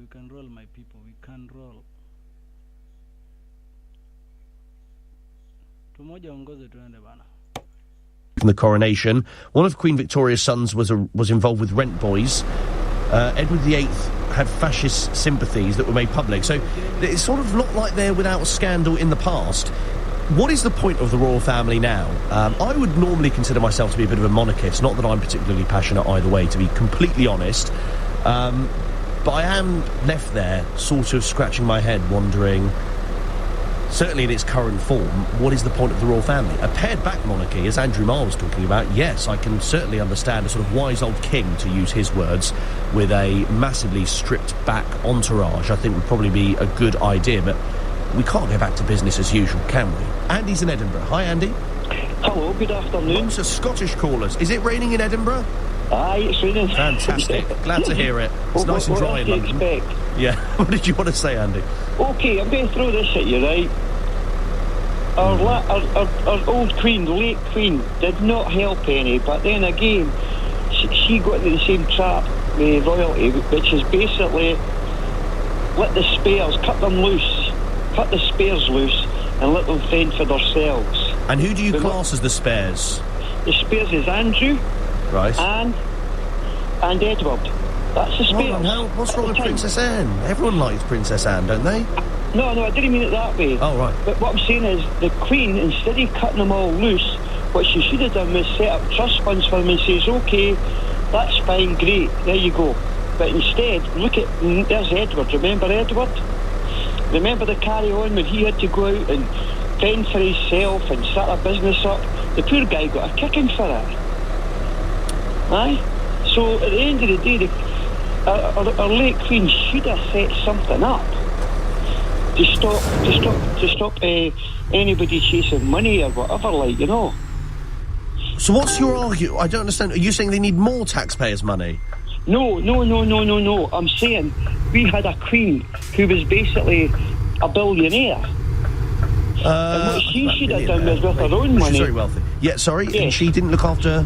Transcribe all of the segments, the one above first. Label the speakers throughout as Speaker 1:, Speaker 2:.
Speaker 1: can roll, my people. We can roll. Tumoja ongoze tuende bana.
Speaker 2: From the coronation, one of Queen Victoria's sons was involved with rent boys. Edward VIII had fascist sympathies that were made public, so it's sort of not like they're without scandal in the past. What is the point of the royal family now? I would normally consider myself to be a bit of a monarchist, not that I'm particularly passionate either way, to be completely honest. But I am left there, sort of scratching my head, wondering, certainly in its current form, what is the point of the royal family? A pared-back monarchy, as Andrew Marr was talking about, yes, I can certainly understand a sort of wise old king, to use his words, with a massively stripped-back entourage, I think would probably be a good idea, but we can't go back to business as usual, can we? Andy's in Edinburgh. Hi, Andy.
Speaker 3: Hello, good afternoon.
Speaker 2: Lots of Scottish callers. Is it raining in Edinburgh?
Speaker 3: Aye, it's raining.
Speaker 2: Fantastic. Glad to hear it. It's nice and dry in London.
Speaker 3: Expect?
Speaker 2: Yeah. What did you want to say, Andy?
Speaker 3: OK, I'm going to throw this at you, right? Our old Queen, the late Queen, did not help any, but then again, she got into the same trap with royalty, which is basically let the spares, cut them loose, cut the spares loose, and let them fend for themselves.
Speaker 2: And who do you class as the spares?
Speaker 3: The spares is Andrew,
Speaker 2: right,
Speaker 3: and Edward. That's the spares.
Speaker 2: What's wrong with Princess Anne? Everyone likes Princess Anne, don't they?
Speaker 3: No, I didn't mean it that way.
Speaker 2: Oh, right.
Speaker 3: But what I'm saying is, the Queen, instead of cutting them all loose, what she should have done was set up trust funds for them and says, OK, that's fine, great, there you go. But instead, look at, there's Edward. Remember Edward? Remember the carry-on when he had to go out and fend for himself and start a business up? The poor guy got a kicking for it. Aye? So, at the end of the day, our late Queen should have set something up to stop anybody chasing money or whatever, like, you know.
Speaker 2: So what's your argument? I don't understand. Are you saying they need more taxpayers' money?
Speaker 3: No. I'm saying we had a Queen who was basically a billionaire. And what she should have done was with her own money.
Speaker 2: She's very wealthy. Yeah, sorry,
Speaker 3: yes.
Speaker 2: And she didn't look after...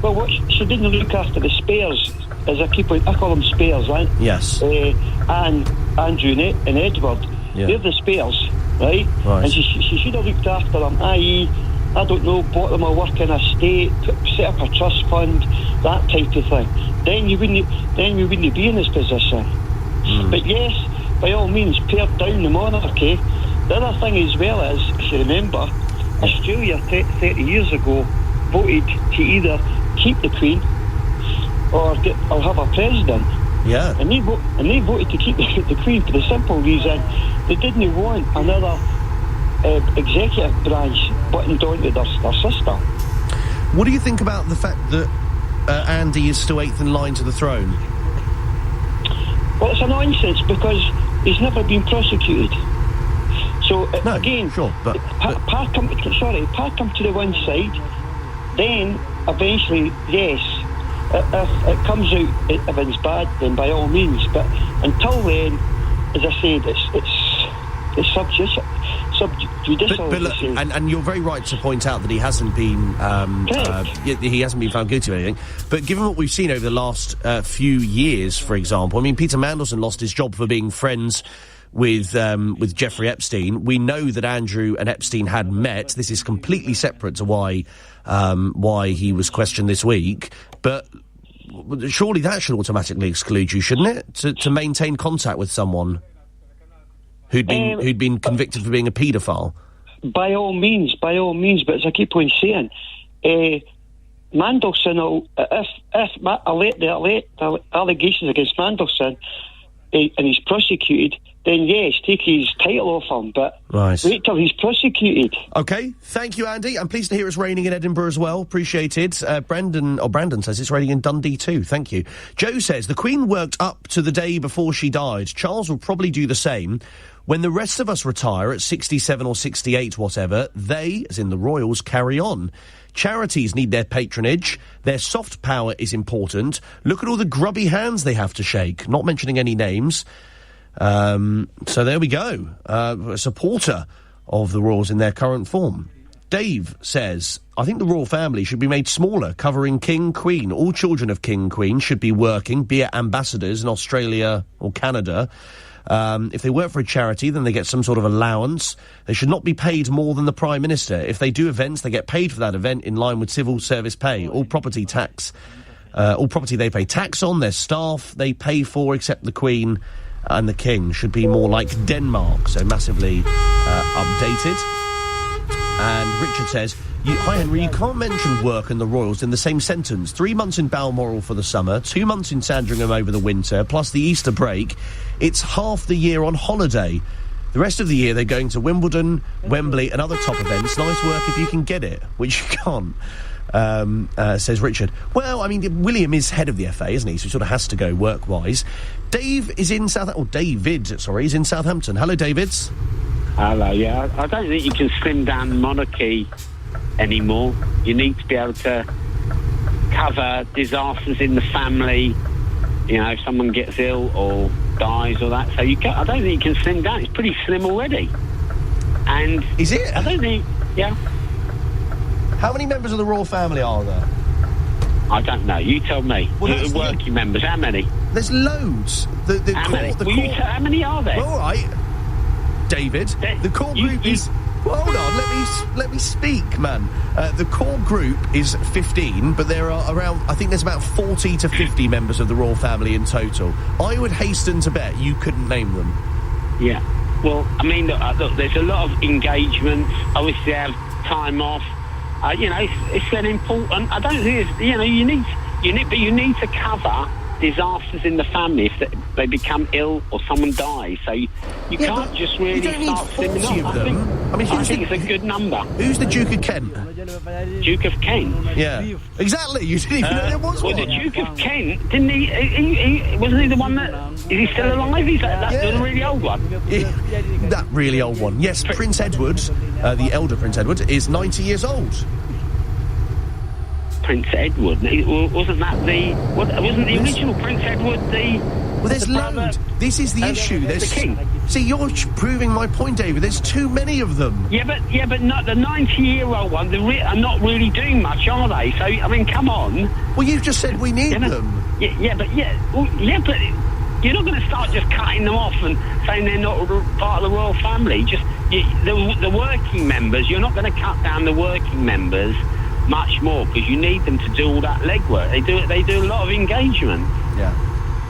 Speaker 3: Well, what she didn't look after the spares, as I call them spares, right?
Speaker 2: Yes.
Speaker 3: And Andrew and Edward, yeah. They're the spares, right? And she should have looked after them, i.e., I don't know, bought them a working estate, set up a trust fund, that type of thing. Then we wouldn't be in this position. But yes, by all means, pare down the monarchy. The other thing as well is, if you remember, Australia 30 years ago voted to either keep the Queen or have a president.
Speaker 2: Yeah.
Speaker 3: And they voted to keep the Queen for the simple reason they didn't want another executive branch buttoned onto their sister.
Speaker 2: What do you think about the fact that Andy is still 8th in line to the throne?
Speaker 3: Well, it's a nonsense because he's never been prosecuted. So
Speaker 2: no,
Speaker 3: again,
Speaker 2: sure, but
Speaker 3: park him to the one side. Then eventually, yes, if it comes out everything's bad, then by all means. But until then, as I said, it's subjudicial.
Speaker 2: But look, and you're very right to point out that he hasn't been he hasn't been found guilty of anything. But given what we've seen over the last few years, for example, I mean, Peter Mandelson lost his job for being friends with Jeffrey Epstein. We know that Andrew and Epstein had met. This is completely separate to why he was questioned this week. But surely that should automatically exclude you, shouldn't it? To maintain contact with someone who'd been convicted for being a paedophile. By all means. But as I keep on saying,
Speaker 3: Mandelson, if the allegations against Mandelson and he's prosecuted, then yes, take his title off him, but wait till he's prosecuted.
Speaker 2: OK, thank you, Andy. I'm pleased to hear it's raining in Edinburgh as well. Appreciated. Brandon says it's raining in Dundee too. Thank you. Joe says, the Queen worked up to the day before she died. Charles will probably do the same. When the rest of us retire at 67 or 68, whatever, they, as in the royals, carry on. Charities need their patronage. Their soft power is important. Look at all the grubby hands they have to shake. Not mentioning any names. So there we go. A supporter of the royals in their current form. Dave says, I think the royal family should be made smaller, covering King, Queen. All children of King, Queen should be working, be it ambassadors in Australia or Canada. If they work for a charity, then they get some sort of allowance. They should not be paid more than the Prime Minister. If they do events, they get paid for that event in line with civil service pay. All property they pay tax on, their staff they pay for, except the Queen and the King should be more like Denmark, so massively updated. And Richard says, hi Henry, you can't mention work and the Royals in the same sentence. 3 months in Balmoral for the summer, 2 months in Sandringham over the winter, plus the Easter break. It's half the year on holiday. The rest of the year they're going to Wimbledon, Wembley and other top events. Nice work if you can get it, which you can't. Says Richard. Well, I mean, William is head of the FA, isn't he? So he sort of has to go work-wise. David is in Southampton. Hello, Davids.
Speaker 4: Hello, yeah. I don't think you can slim down the monarchy anymore. You need to be able to cover disasters in the family, you know, if someone gets ill or dies or that. So I don't think you can slim down. It's pretty slim already. And
Speaker 2: is it?
Speaker 4: I don't think, yeah.
Speaker 2: How many members of the royal family are there?
Speaker 4: I don't know. You tell me.
Speaker 2: Well,
Speaker 4: working members, how many?
Speaker 2: There's loads.
Speaker 4: How many are there?
Speaker 2: Well, all right, David. The core group is... Well, hold on, let me speak, man. The core group is 15, but there are around... I think there's about 40 to 50 members of the royal family in total. I would hasten to bet you couldn't name them.
Speaker 4: Yeah. Well, I mean, look, there's a lot of engagements. Obviously, they have time off. You know, it's an important... I don't think it's... You know, you need to cover disasters in the family if they become ill or someone dies. So you can't just really start slimming up. I think it's a good number.
Speaker 2: Who's the Duke of Kent?
Speaker 4: Duke of Kent?
Speaker 2: Yeah. Exactly. You didn't even know there was one.
Speaker 4: Well, the Duke of Kent, didn't he wasn't he the one that... Is he still alive? That's the really old one?
Speaker 2: That really old one. Yes, Prince Edward, the elder Prince Edward, is 90 years old.
Speaker 4: Prince Edward, wasn't that the... Wasn't the original Prince Edward the...
Speaker 2: Well, there's loads. This is the issue. There's
Speaker 4: the king.
Speaker 2: See, you're proving my point, David. There's too many of them.
Speaker 4: Yeah, but not the 90-year-old one. Are not really doing much, are they? So I mean, come on.
Speaker 2: Well, you've just said we need them.
Speaker 4: But you're not going to start just cutting them off and saying they're not part of the royal family. Just the working members. You're not going to cut down the working members much more because you need them to do all that legwork. They do a lot of engagement.
Speaker 2: Yeah.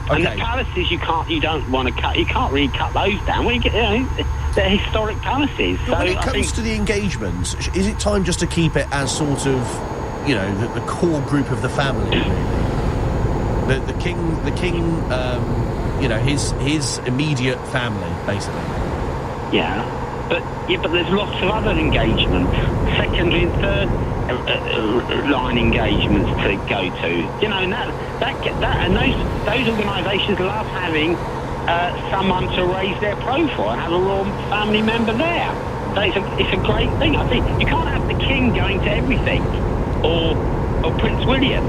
Speaker 2: Okay.
Speaker 4: And the palaces you don't want to cut. You can't really cut those down. Well, they're historic palaces.
Speaker 2: But when it comes to the engagements, is it time just to keep it as sort of, you know, the core group of the family? The king, you know, his immediate family, basically.
Speaker 4: Yeah, but there's lots of other engagements, secondary and third line engagements to go to. You know, and those organisations love having someone to raise their profile and have a royal family member there. So it's a great thing. I think you can't have the king going to everything or Prince William.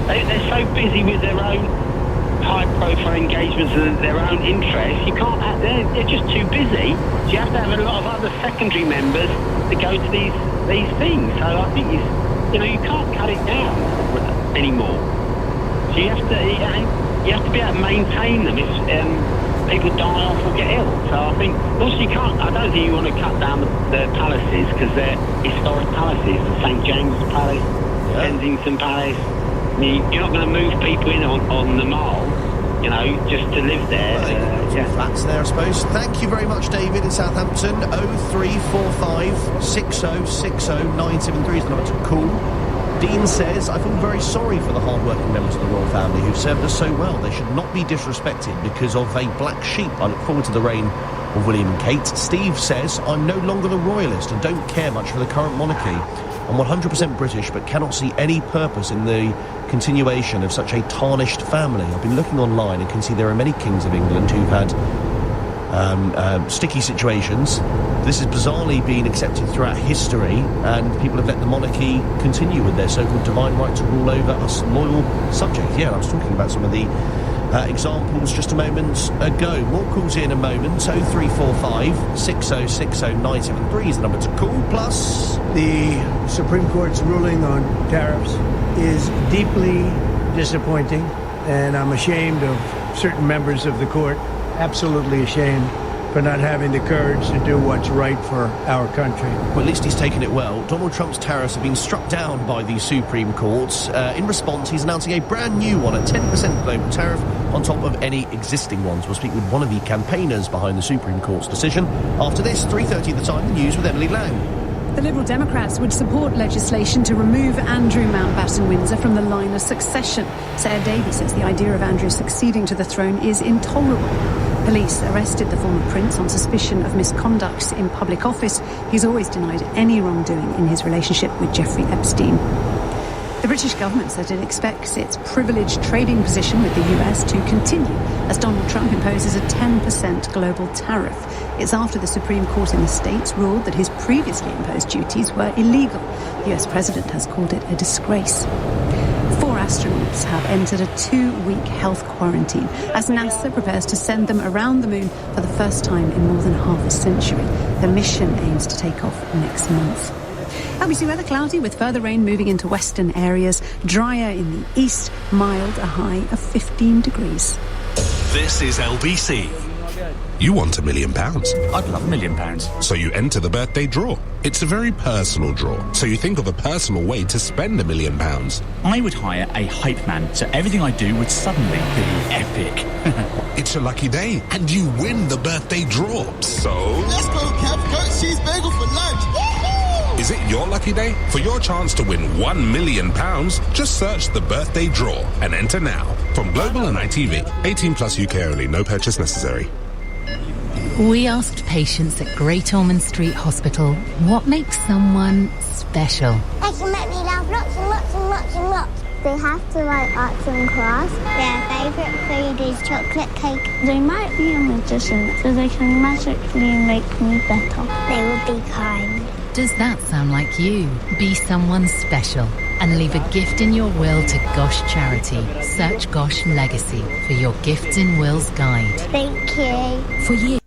Speaker 4: They're so busy with their own high-profile engagements and their own interests. You can't have... They're just too busy. So you have to have a lot of other secondary members to go to these things. So I think you can't cut it down anymore. So you have to be able to maintain them if people die off or get ill. So I think also I don't think you want to cut down the palaces because they're historic palaces. The St James's Palace, Kensington Palace. You're not going to move people in on the Mall, you know, just to live there.
Speaker 2: Flats there, I suppose. Thank you very much, David, in Southampton. 0345 6060 973 is the number to call. Dean says, I feel very sorry for the hard-working members of the royal family who've served us so well. They should not be disrespected because of a black sheep. I look forward to the reign of William and Kate. Steve says, I'm no longer a royalist and don't care much for the current monarchy. I'm 100% British, but cannot see any purpose in the continuation of such a tarnished family. I've been looking online and can see there are many kings of England who've had sticky situations. This has bizarrely been accepted throughout history, and people have let the monarchy continue with their so-called divine right to rule over us loyal subjects. Yeah, I was talking about some of the examples just a moment ago. More calls in a moment. 0345 6060 973 is the number to call. Plus,
Speaker 5: the Supreme Court's ruling on tariffs is deeply disappointing, and I'm ashamed of certain members of the court, absolutely ashamed, for not having the courage to do what's right for our country.
Speaker 2: Well, at least he's taken it well. Donald Trump's tariffs have been struck down by the Supreme Court. In response, he's announcing a brand new one, a 10% global tariff on top of any existing ones. We'll speak with one of the campaigners behind the Supreme Court's decision. After this, 3:30 at the time, the news with Emily Lang.
Speaker 6: The Liberal Democrats would support legislation to remove Andrew Mountbatten Windsor from the line of succession. Sir Ed Davey says the idea of Andrew succeeding to the throne is intolerable. Police arrested the former prince on suspicion of misconduct in public office. He's always denied any wrongdoing in his relationship with Jeffrey Epstein. The British government said it expects its privileged trading position with the US to continue as Donald Trump imposes a 10% global tariff. It's after the Supreme Court in the States ruled that his previously imposed duties were illegal. The US president has called it a disgrace. 4 astronauts have entered a 2-week health quarantine as NASA prepares to send them around the moon for the first time in more than half a century. The mission aims to take off next month. LBC weather cloudy with further rain moving into western areas. Drier in the east, mild, a high of 15 degrees.
Speaker 7: This is LBC. You want £1 million?
Speaker 8: I'd love £1 million.
Speaker 7: So you enter the birthday draw. It's a very personal draw. So you think of a personal way to spend £1 million.
Speaker 8: I would hire a hype man, so everything I do would suddenly be epic.
Speaker 7: It's a lucky day, and you win the birthday draw. So
Speaker 9: let's go, Kev. Goat cheese bagel for lunch. Woo-hoo!
Speaker 7: Is it your lucky day? For your chance to win £1 million, just search the birthday draw and enter now. From Global and ITV. 18 plus UK only. No purchase necessary.
Speaker 10: We asked patients at Great Ormond Street Hospital what makes someone special.
Speaker 11: They can make me laugh lots and lots and lots and lots. They have to like arts and crafts. Their favourite food is chocolate cake.
Speaker 12: They might be a magician, so they can magically make me better.
Speaker 11: They will be kind.
Speaker 10: Does that sound like you? Be someone special and leave a gift in your will to Gosh Charity. Search Gosh Legacy for your Gifts in Wills guide.
Speaker 11: Thank you.
Speaker 10: For years,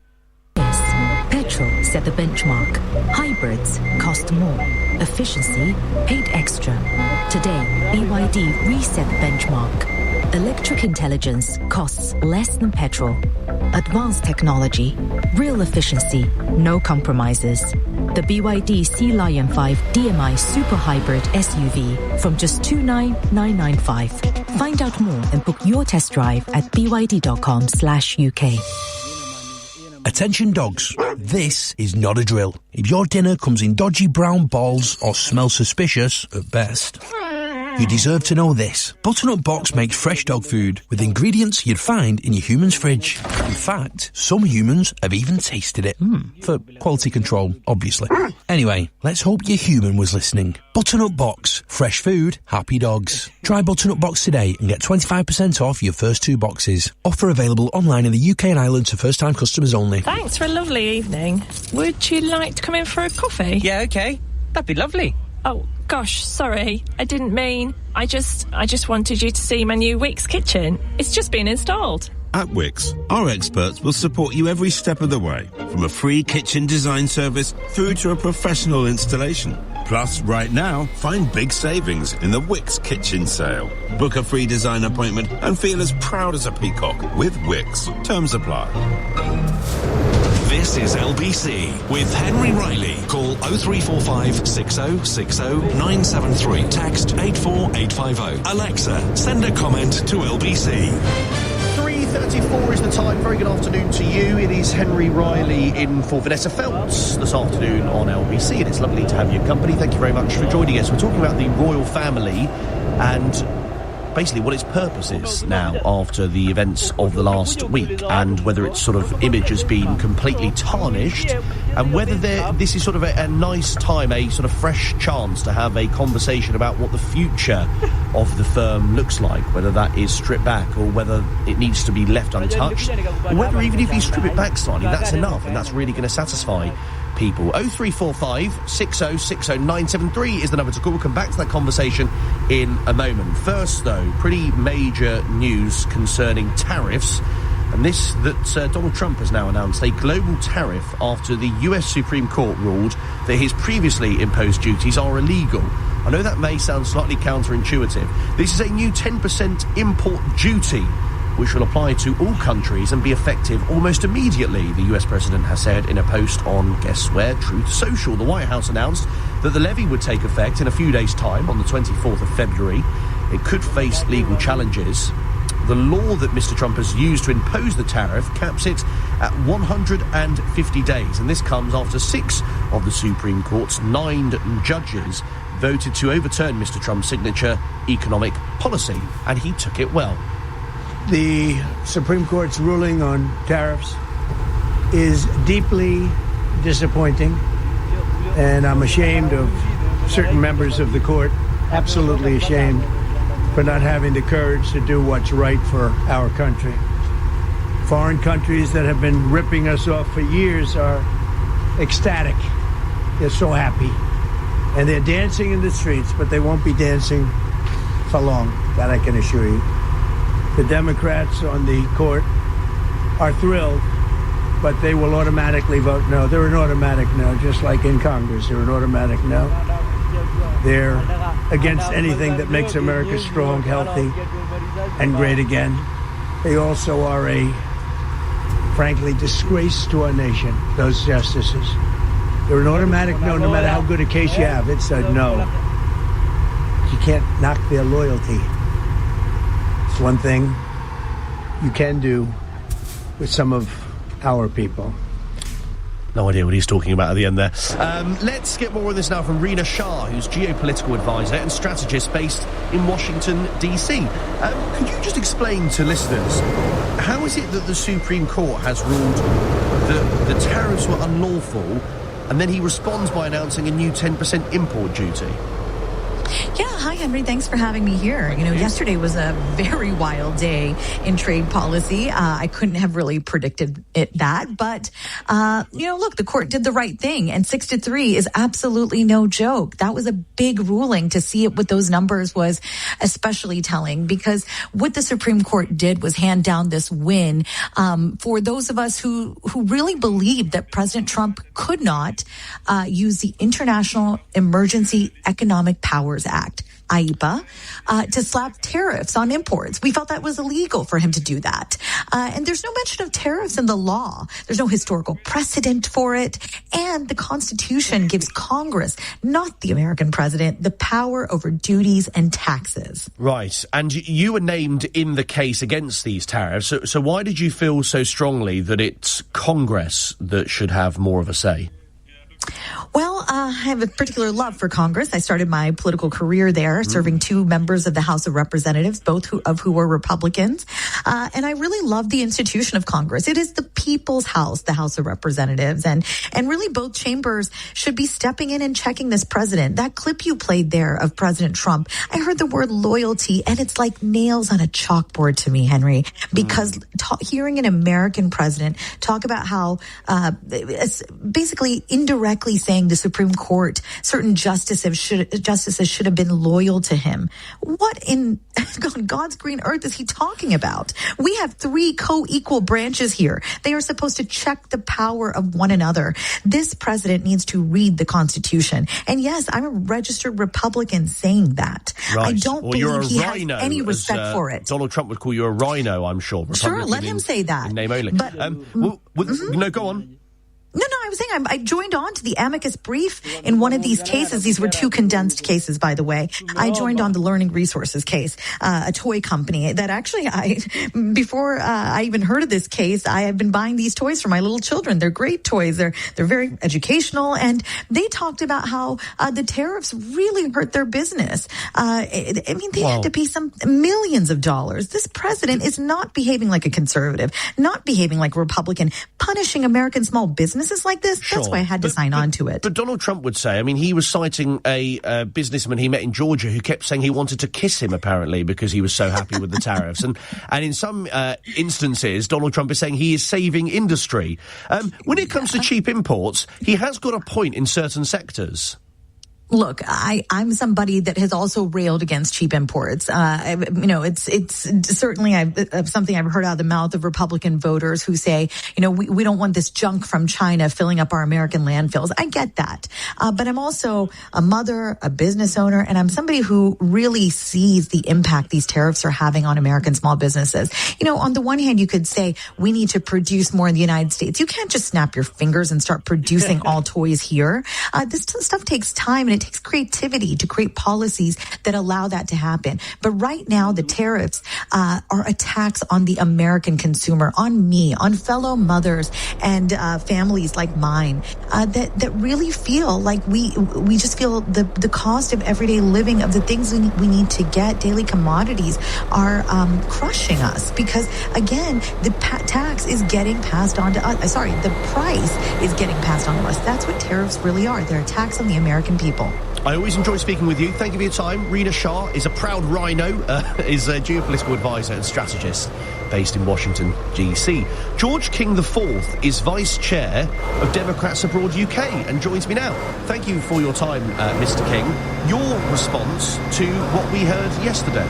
Speaker 10: petrol set the benchmark. Hybrids cost more. Efficiency paid extra. Today, BYD reset the benchmark. Electric intelligence costs less than petrol. Advanced technology, real efficiency, no compromises. The BYD Sea Lion 5 DMI Super Hybrid SUV from just $29,995. Find out more and book your test drive at byd.com/UK.
Speaker 13: Attention dogs, this is not a drill. If your dinner comes in dodgy brown balls or smells suspicious, at best, you deserve to know this. Butternut Box makes fresh dog food with ingredients you'd find in your human's fridge. In fact, some humans have even tasted it. For quality control, obviously. Anyway, let's hope your human was listening. Butternut Box, fresh food, happy dogs. Try Butternut Box today and get 25% off your first 2 boxes. Offer available online in the UK and Ireland to first-time customers only.
Speaker 14: Thanks for a lovely evening. Would you like to come in for a coffee?
Speaker 15: Yeah, okay. That'd be lovely.
Speaker 14: Oh, gosh, sorry. I didn't mean. I just wanted you to see my new Wix kitchen. It's just been installed.
Speaker 16: At Wix, our experts will support you every step of the way, from a free kitchen design service through to a professional installation. Plus, right now, find big savings in the Wix Kitchen Sale. Book a free design appointment and feel as proud as a peacock with Wix. Terms apply.
Speaker 7: This is LBC with Henry Riley. Call 0345 6060 973. Text 84850. Alexa, send a comment to LBC.
Speaker 2: 3:34 is the time. Very good afternoon to you. It is Henry Riley in for Vanessa Feltz this afternoon on LBC, and it's lovely to have your company. Thank you very much for joining us. We're talking about the royal family and basically what its purpose is now after the events of the last week, and whether its sort of image has been completely tarnished, and whether this is sort of a nice time, a sort of fresh chance to have a conversation about what the future of the firm looks like, whether that is stripped back or whether it needs to be left untouched, or whether even if you strip it back slightly, that's enough and that's really going to satisfy people. 0345 6060973 is the number to call. We'll come back to that conversation in a moment. First, though, pretty major news concerning tariffs. And this that Donald Trump has now announced a global tariff after the US Supreme Court ruled that his previously imposed duties are illegal. I know that may sound slightly counterintuitive. This is a new 10% import duty which will apply to all countries and be effective almost immediately, the US president has said in a post on, guess where, Truth Social. The White House announced that the levy would take effect in a few days' time, on the 24th of February. It could face legal challenges. The law that Mr. Trump has used to impose the tariff caps it at 150 days, and this comes after 6 of the Supreme Court's 9 judges voted to overturn Mr. Trump's signature economic policy, and he took it well.
Speaker 5: The Supreme Court's ruling on tariffs is deeply disappointing, and I'm ashamed of certain members of the court, absolutely ashamed, for not having the courage to do what's right for our country. Foreign countries that have been ripping us off for years are ecstatic. They're so happy. And they're dancing in the streets, but they won't be dancing for long, that I can assure you. The Democrats on the court are thrilled, but they will automatically vote no. They're an automatic no, just like in Congress. They're an automatic no. They're against anything that makes America strong, healthy, and great again. They also are a, frankly, disgrace to our nation, those justices. They're an automatic no, no matter how good a case you have. It's a no. You can't knock their loyalty. It's one thing you can do with some of our people.
Speaker 2: No idea what he's talking about at the end there. Let's get more of this now from Rina Shah, who's geopolitical advisor and strategist based in Washington, D.C. Could you just explain to listeners, how is it that the Supreme Court has ruled that the tariffs were unlawful, and then he responds by announcing a new 10% import duty?
Speaker 17: Yeah, hi, Henry. Thanks for having me here. You know, yesterday was a very wild day in trade policy. I couldn't have really predicted that. But, look, the court did the right thing. And 6-3 is absolutely no joke. That was a big ruling. To see it with those numbers was especially telling, because what the Supreme Court did was hand down this win for those of us who really believed that President Trump could not use the International Emergency Economic Powers Act, IEPA, to slap tariffs on imports. We felt that was illegal for him to do that. And there's no mention of tariffs in the law. There's no historical precedent for it. And the Constitution gives Congress, not the American president, the power over duties and taxes.
Speaker 2: Right. And you were named in the case against these tariffs. So why did you feel so strongly that it's Congress that should have more of a say?
Speaker 17: Well, I have a particular love for Congress. I started my political career there, serving 2 members of the House of Representatives, both of who were Republicans. And I really love the institution of Congress. It is the people's house, the House of Representatives. And really both chambers should be stepping in and checking this president. That clip you played there of President Trump, I heard the word loyalty, and it's like nails on a chalkboard to me, Henry, because hearing an American president talk about how basically indirectly saying the Supreme Court, certain justices should have been loyal to him. What in God's green earth is he talking about? We have 3 co-equal branches here. They are supposed to check the power of one another. This president needs to read the Constitution. And yes, I'm a registered Republican saying that.
Speaker 2: Right.
Speaker 17: I don't believe he has any respect for it.
Speaker 2: Donald Trump would call you a rhino, I'm sure.
Speaker 17: Sure, let him say that.
Speaker 2: In name only.
Speaker 17: But,
Speaker 2: no, go on.
Speaker 17: No, I was saying I joined on to the amicus brief in one of these cases. These were 2 condensed cases, by the way. I joined on the Learning Resources case, a toy company that actually before I even heard of this case, I have been buying these toys for my little children. They're great toys. They're very educational. And they talked about how the tariffs really hurt their business. They had to pay some millions of dollars. This president is not behaving like a conservative, not behaving like a Republican, punishing American small businesses like like this.
Speaker 2: Sure.
Speaker 17: That's why I had to sign on to it.
Speaker 2: But Donald Trump would say, I mean, he was citing a businessman he met in Georgia who kept saying he wanted to kiss him, apparently, because he was so happy with the tariffs. And in some instances, Donald Trump is saying he is saving industry. When it comes to cheap imports, he has got a point in certain sectors.
Speaker 17: Look, I'm somebody that has also railed against cheap imports. It's certainly something I've heard out of the mouth of Republican voters who say, we don't want this junk from China filling up our American landfills. I get that. But I'm also a mother, a business owner, and I'm somebody who really sees the impact these tariffs are having on American small businesses. On the one hand, you could say we need to produce more in the United States. You can't just snap your fingers and start producing all toys here. This stuff takes time, and it takes creativity to create policies that allow that to happen. But right now, the tariffs are attacks on the American consumer, on me, on fellow mothers and families like mine that really feel like we just feel the cost of everyday living, of the things we need to get, daily commodities, are crushing us. Because, again, the tax is getting passed on to us. The price is getting passed on to us. That's what tariffs really are. They're attacks on the American people.
Speaker 2: I always enjoy speaking with you. Thank you for your time. Rina Shah is a proud rhino, is a geopolitical advisor and strategist based in Washington, D.C. George King IV is Vice Chair of Democrats Abroad UK and joins me now. Thank you for your time, Mr. King. Your response to what we heard yesterday.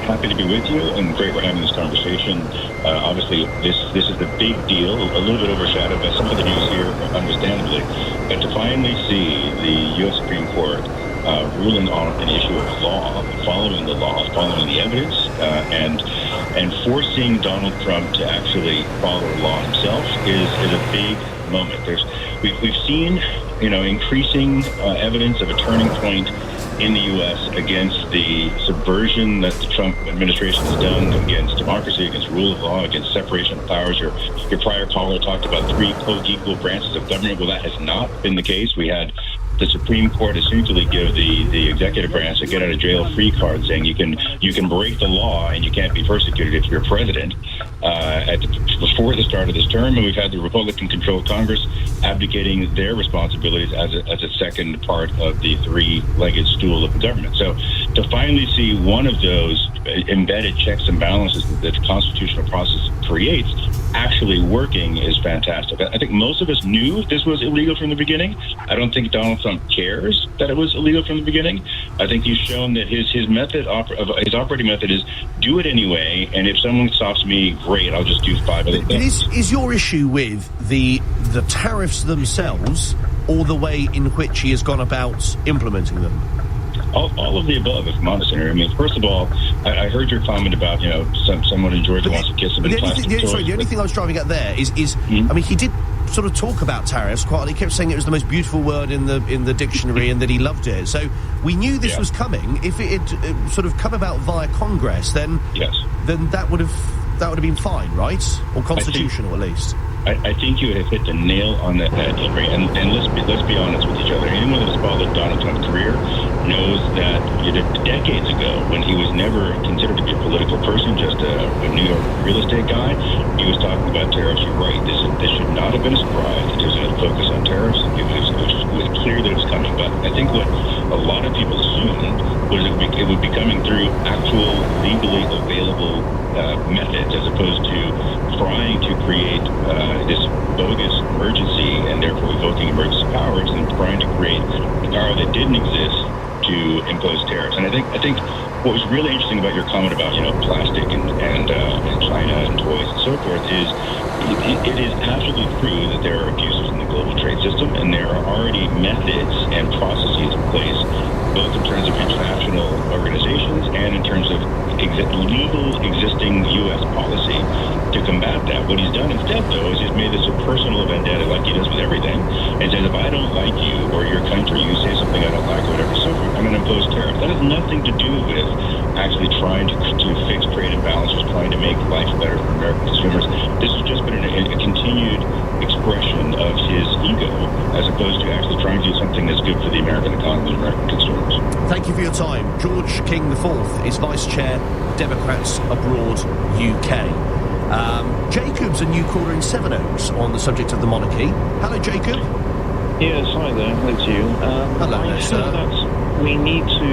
Speaker 18: Happy to be with you, and great we're having this conversation. Obviously, this is a big deal, a little bit overshadowed by some of the news here, understandably. But to finally see the U.S. Supreme Court ruling on an issue of law, following the law, following the evidence, and forcing Donald Trump to actually follow the law himself is a big moment. We've seen, increasing evidence of a turning point in the U.S. against the subversion that the Trump administration has done against democracy, against rule of law, against separation of powers. Your prior caller talked about 3 co-equal branches of government. Well, that has not been the case. We had the Supreme Court essentially give the executive branch a get-out-of-jail-free card, saying you can break the law and you can't be persecuted if you're president. Before the start of this term, and we've had the Republican-controlled Congress abdicating their responsibilities as a second part of the 3-legged stool of the government. So to finally see one of those embedded checks and balances that the constitutional process creates actually working is fantastic. I think most of us knew this was illegal from the beginning. I don't think Donald Trump cares that it was illegal from the beginning. I think he's shown that his operating method is do it anyway, and if someone stops me, great, I'll just do 5 other things.
Speaker 2: Is your issue with the tariffs themselves, or the way in which he has gone about implementing them?
Speaker 18: All of the above, if I'm honest. I mean, first of all, I heard your comment about, someone in Georgia wants to kiss him in plastic toys.
Speaker 2: The only thing I was driving at there is I mean, he did sort of talk about tariffs quite. He kept saying it was the most beautiful word in the dictionary and that he loved it. So we knew this was coming. If it had sort of come about via Congress, then that would have been fine, right? Or constitutional, at least.
Speaker 18: I think you have hit the nail on the head, Henry. And let's be honest with each other. Anyone that's followed Donald Trump's career knows that decades ago, when he was never considered to be a political person, just a New York real estate guy, he was talking about tariffs. You're right. This should not have been a surprise that there's a focus on tariffs. It was clear that it was coming. But I think what a lot of people assumed was it would be coming through actual legally available methods, as opposed to trying to create this bogus emergency and therefore evoking emergency powers and trying to create a power that didn't exist to impose tariffs. And I think what was really interesting about your comment about plastic and China and toys and so forth is it is absolutely true that there are abuses in the global trade system, and there are already methods and processes in place, both in terms of international organizations and in terms of legal existing U.S. policy to combat that. What he's done instead, though, is he's made this a personal vendetta, like he does with everything, and says, if I don't like you or your country, you say something I don't like or whatever, so forth, I'm going to impose tariffs. That has nothing to do with actually trying to fix trade imbalances, trying to make life better for American consumers. This has just been a continued expression of his ego, as opposed to actually trying to do something that's good for the American economy and American consumers.
Speaker 2: Thank you for your time. George King IV is Vice Chair, Democrats Abroad UK. Jacob's a new caller in Sevenoaks on the subject of the monarchy. Hello, Jacob.
Speaker 19: Yes, hi there. Hello to you.
Speaker 2: Hello there, sir.
Speaker 19: That we need to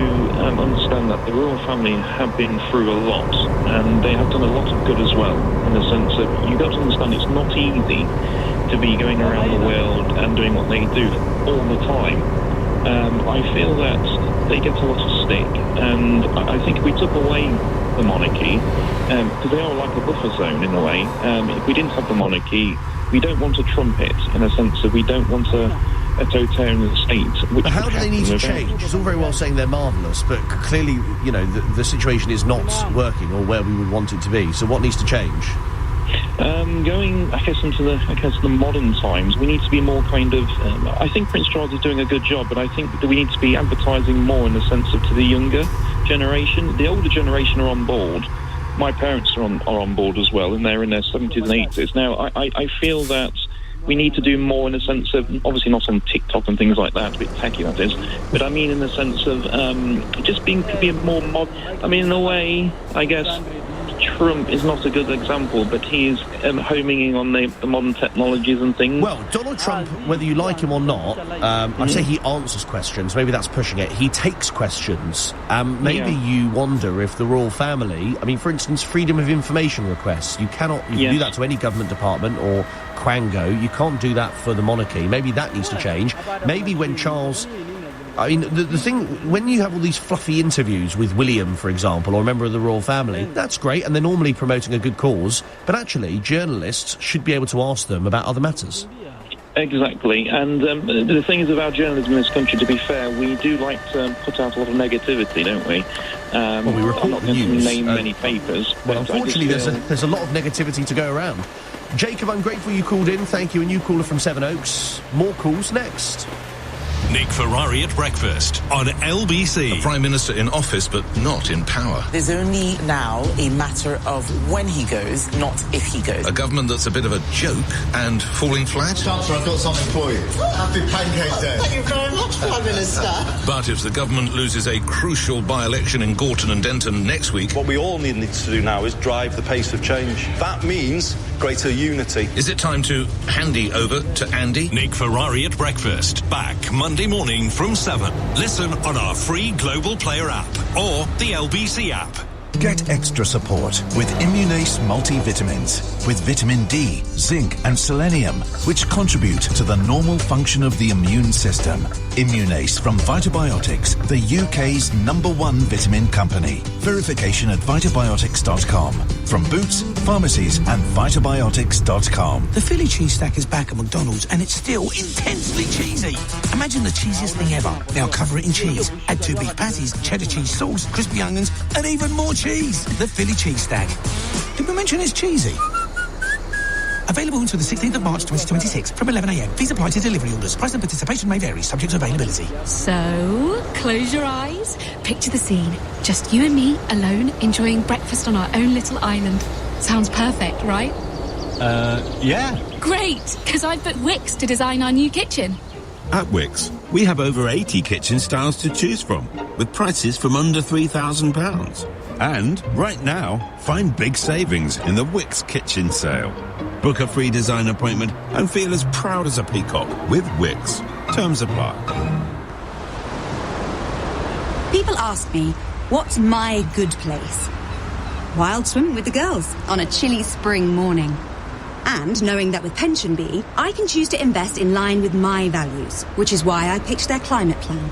Speaker 19: understand that the royal family have been through a lot, and they have done a lot of good as well, in the sense that you've got to understand it's not easy to be going around the world and doing what they do all the time. I feel that they get a lot of stick, and I think if we took away the monarchy, because they are like a buffer zone in a way, if we didn't have the monarchy, we don't want a trumpet, in a sense that we don't want a totalitarian state.
Speaker 2: But how do they need to change? It's all very well saying they're marvellous, but clearly, you know, the situation is not working or where we would want it to be. So what needs to change?
Speaker 19: Going, I guess, into the modern times, we need to be more kind of... I think Prince Charles is doing a good job, but I think that we need to be advertising more in the sense of to the younger generation. The older generation are on board. My parents are on board as well, and they're in their 70s and 80s. Now, I feel that we need to do more in the sense of, obviously not on TikTok and things like that, a bit tacky that is, but I mean in the sense of just being more modern. I mean, in a way, I guess Trump is not a good example, but he's homing in on the modern technologies and things.
Speaker 2: Well, Donald Trump, whether you like him or not, I say he answers questions. Maybe that's pushing it. He takes questions. Maybe you wonder if the royal family... I mean, for instance, freedom of information requests. You cannot do that to any government department or quango. You can't do that for the monarchy. Maybe that needs to change. Maybe when Charles... I mean, the thing, when you have all these fluffy interviews with William, for example, or a member of the royal family, that's great, and they're normally promoting a good cause, but actually, journalists should be able to ask them about other matters.
Speaker 19: Exactly, and the thing is about journalism in this country, to be fair, we do like to put out a lot of negativity, don't we?
Speaker 2: Well, we report
Speaker 19: I'm not going to name many papers.
Speaker 2: Well, unfortunately, there's a lot of negativity to go around. Jacob, I'm grateful you called in. Thank you. A new caller from Sevenoaks. More calls next.
Speaker 20: Nick Ferrari at breakfast on LBC.
Speaker 21: A Prime Minister in office, but not in power.
Speaker 22: There's only now a matter of when he goes, not if he goes.
Speaker 21: A government that's a bit of a joke and falling flat.
Speaker 9: Chancellor, I've got something for you. Happy Pancake Day.
Speaker 22: Thank you very much, Prime Minister.
Speaker 21: But if the government loses a crucial by-election in Gorton and Denton next week...
Speaker 23: What we all need to do now is drive the pace of change. That means greater unity.
Speaker 21: Is it time to handy over to Andy?
Speaker 20: Nick Ferrari at breakfast. Back Monday morning from 7. Listen on our free Global Player app or the LBC app.
Speaker 24: Get extra support with Immunace multivitamins with vitamin D, zinc and selenium, which contribute to the normal function of the immune system. Immunace from Vitabiotics, the UK's #1 vitamin company. Verification at vitabiotics.com. From Boots, pharmacies and vitabiotics.com.
Speaker 13: The Philly cheese stack is back at McDonald's and it's still intensely cheesy. Imagine the cheesiest thing ever. Now cover it in cheese. Add 2 beef patties, cheddar cheese sauce, crispy onions and even more cheese. The Philly cheese stack. Did we mention it's cheesy? Available until the 16th of March 2026 from 11 a.m. Please apply to delivery orders. Price and participation may vary, subject to availability.
Speaker 6: So, close your eyes. Picture the scene. Just you and me, alone, enjoying breakfast on our own little island. Sounds perfect, right?
Speaker 21: Yeah.
Speaker 6: Great, because I've booked Wix to design our new kitchen.
Speaker 16: At Wix, we have over 80 kitchen styles to choose from, with prices from under £3,000. And right now, find big savings in the Wix Kitchen Sale. Book a free design appointment and feel as proud as a peacock with Wix. Terms apply.
Speaker 25: People ask me, what's my good place? Wild swimming with the girls on a chilly spring morning. And knowing that with PensionBee, I can choose to invest in line with my values, which is why I picked their climate plan.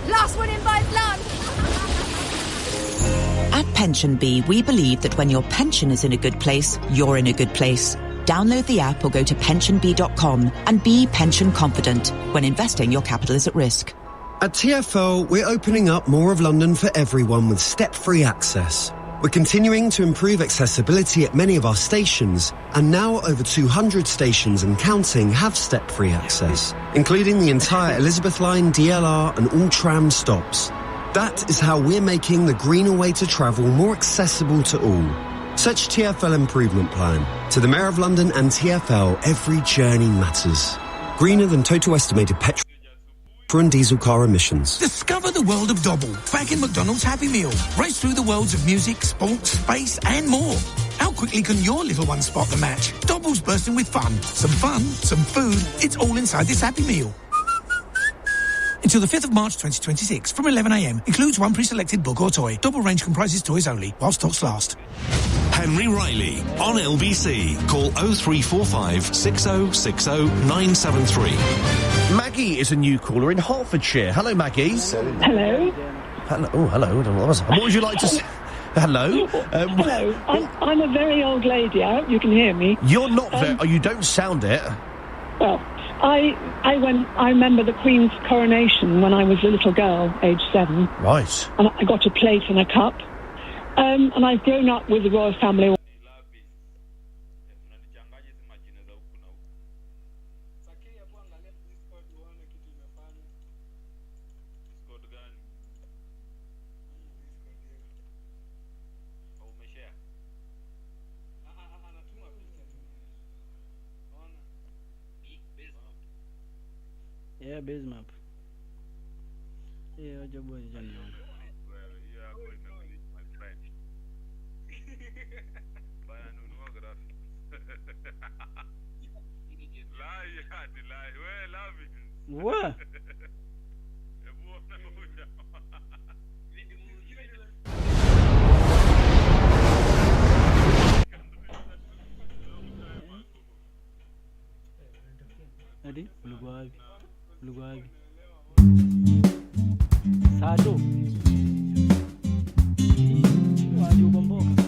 Speaker 26: Last one in by blood!
Speaker 10: At PensionBee, we believe that when your pension is in a good place, you're in a good place. Download the app or go to pensionbee.com and be pension confident. When investing, your capital is at risk.
Speaker 27: At TfL, we're opening up more of London for everyone with step-free access. We're continuing to improve accessibility at many of our stations, and now over 200 stations and counting have step-free access, including the entire Elizabeth Line, DLR and all tram stops. That is how we're making the greener way to travel more accessible to all. Search TfL Improvement Plan. To the Mayor of London and TfL, every journey matters. Greener than total estimated petrol and diesel car emissions.
Speaker 13: Discover the world of Dobble, back in McDonald's Happy Meal. Race through the worlds of music, sports, space and more. Our quickly can your little one spot the match? Double's bursting with fun, some food. It's all inside this Happy Meal. Until the 5th of March 2026, from 11am. Includes one pre-selected book or toy. Double range comprises toys only, while stocks last.
Speaker 20: Henry Riley on LBC. Call 0345 6060 973.
Speaker 2: Maggie is a new caller in Hertfordshire. Hello, Maggie.
Speaker 1: Hello.
Speaker 2: Hello. Oh, hello. I don't know what was. What would you like to say? Hello.
Speaker 1: Hello. I'm a very old lady. I hope you can hear me.
Speaker 2: You're not very... you don't sound it.
Speaker 1: Well, I remember the Queen's coronation when I was a little girl, aged 7.
Speaker 2: Right.
Speaker 1: And I got a plate and a cup. And I've grown up with the royal family.
Speaker 3: Yeah, base map. Yeah, your boy Johnny. What? Adi, Lugwag. Sado. Waju bomboka.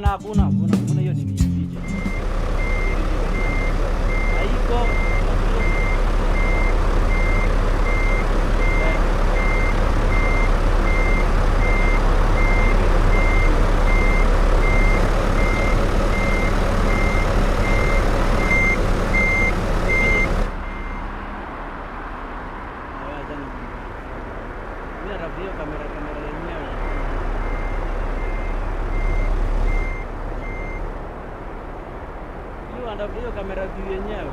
Speaker 3: Hapana, hakuna hiyo nini ya DJ. Haiko. Hiyo kamera view yenyewe.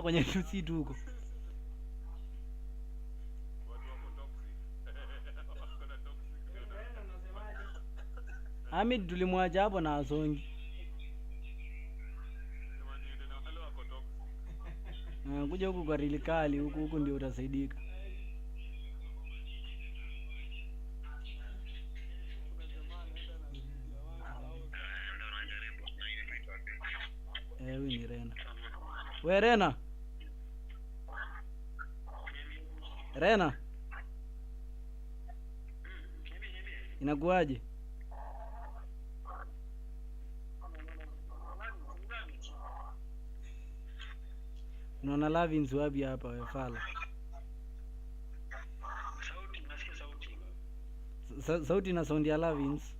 Speaker 3: Kwenye tusitu huko. Hamid tulimwacha hapo na asongi. Kuja huku kwa rilikali huku ndio utasaidika. Huyu ni Rena. We Rena. Rena. Inakuaje? Unaona Lavins wapi hapa wefala? Sauti na sound ya Lavins.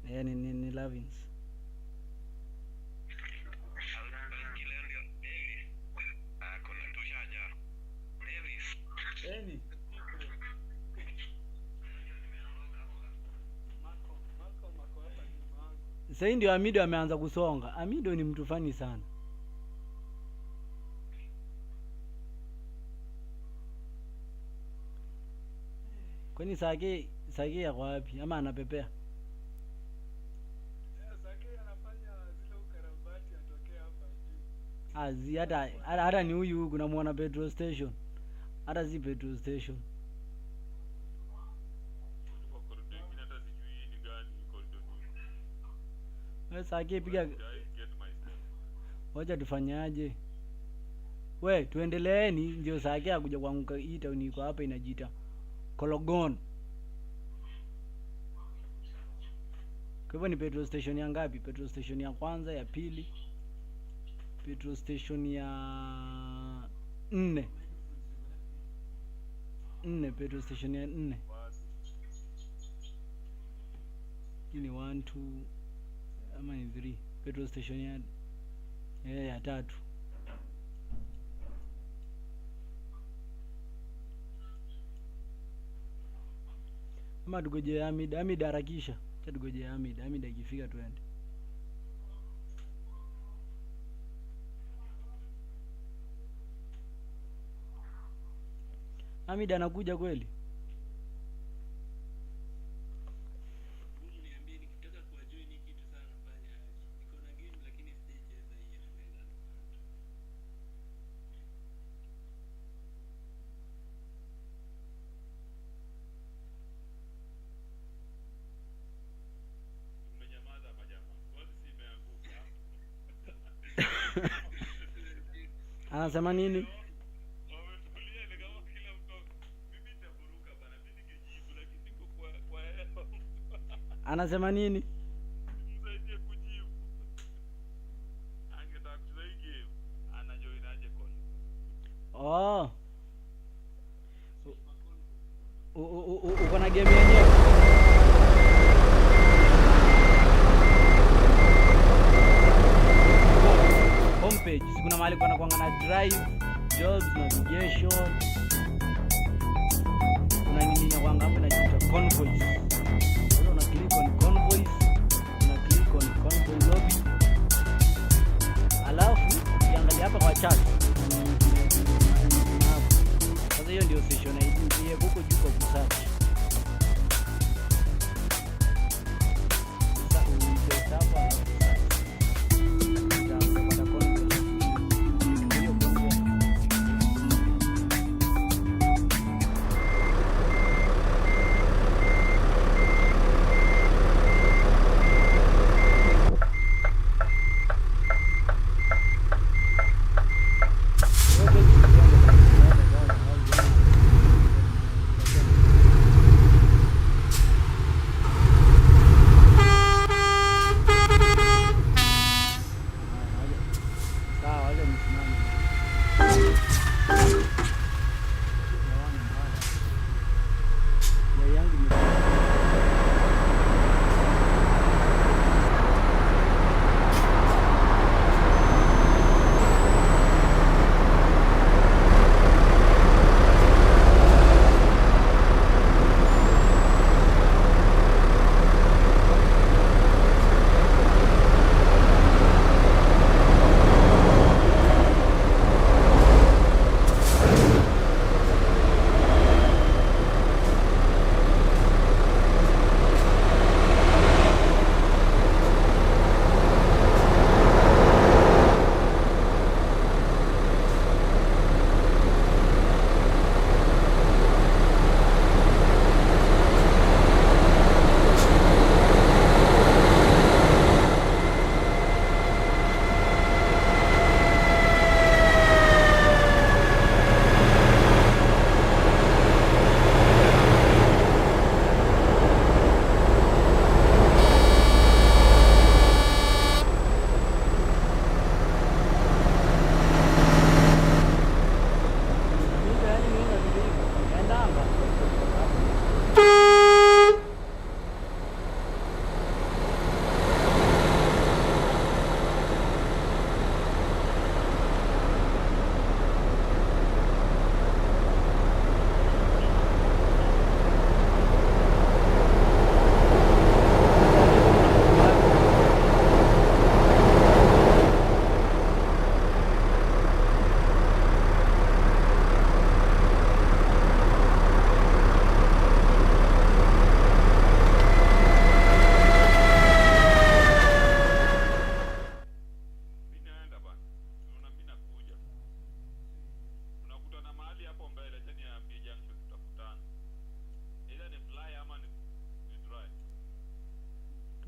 Speaker 3: Ni Lavins. Sasa ndio Hamido ameanza kusonga. Hamido ni mtu fani sana. Kwani Sage ya wapi ama anapepea? Azi hata ni huyu kuna muona petrol station. Hata si petrol station. Sasa akipiga wacha tufanyaje? We tuendeleeni ndio saa yake akuja kuanguka hii town iko hapa inajiita Kologon. Kwa hivyo ni petrol station ya ngapi? Petrol station ya kwanza, ya pili, petrol station ya 4. Petrol station ya 4. Hii ni 1 2 ama ni 3. Petrol station ya ya 3. Ama tugoje Hamid harakisha. Acha tugoje Hamid akifika tuende. Hamid anakuja kweli? Anasema nini? Anasema nini? Oh. Uko na game yenyewe? Homepage kuna mahali kuna kuanga na drive, jobs, navigation. Kuna nini na kuanga hapo inajiita convoys. Sasa una click on convoys, una click on convoy lobby. Alafu ukiangalia hapa kwa chat. Sasa hiyo ndio session ID ile huko juu kwa kusearch. Sasa uingie hapa.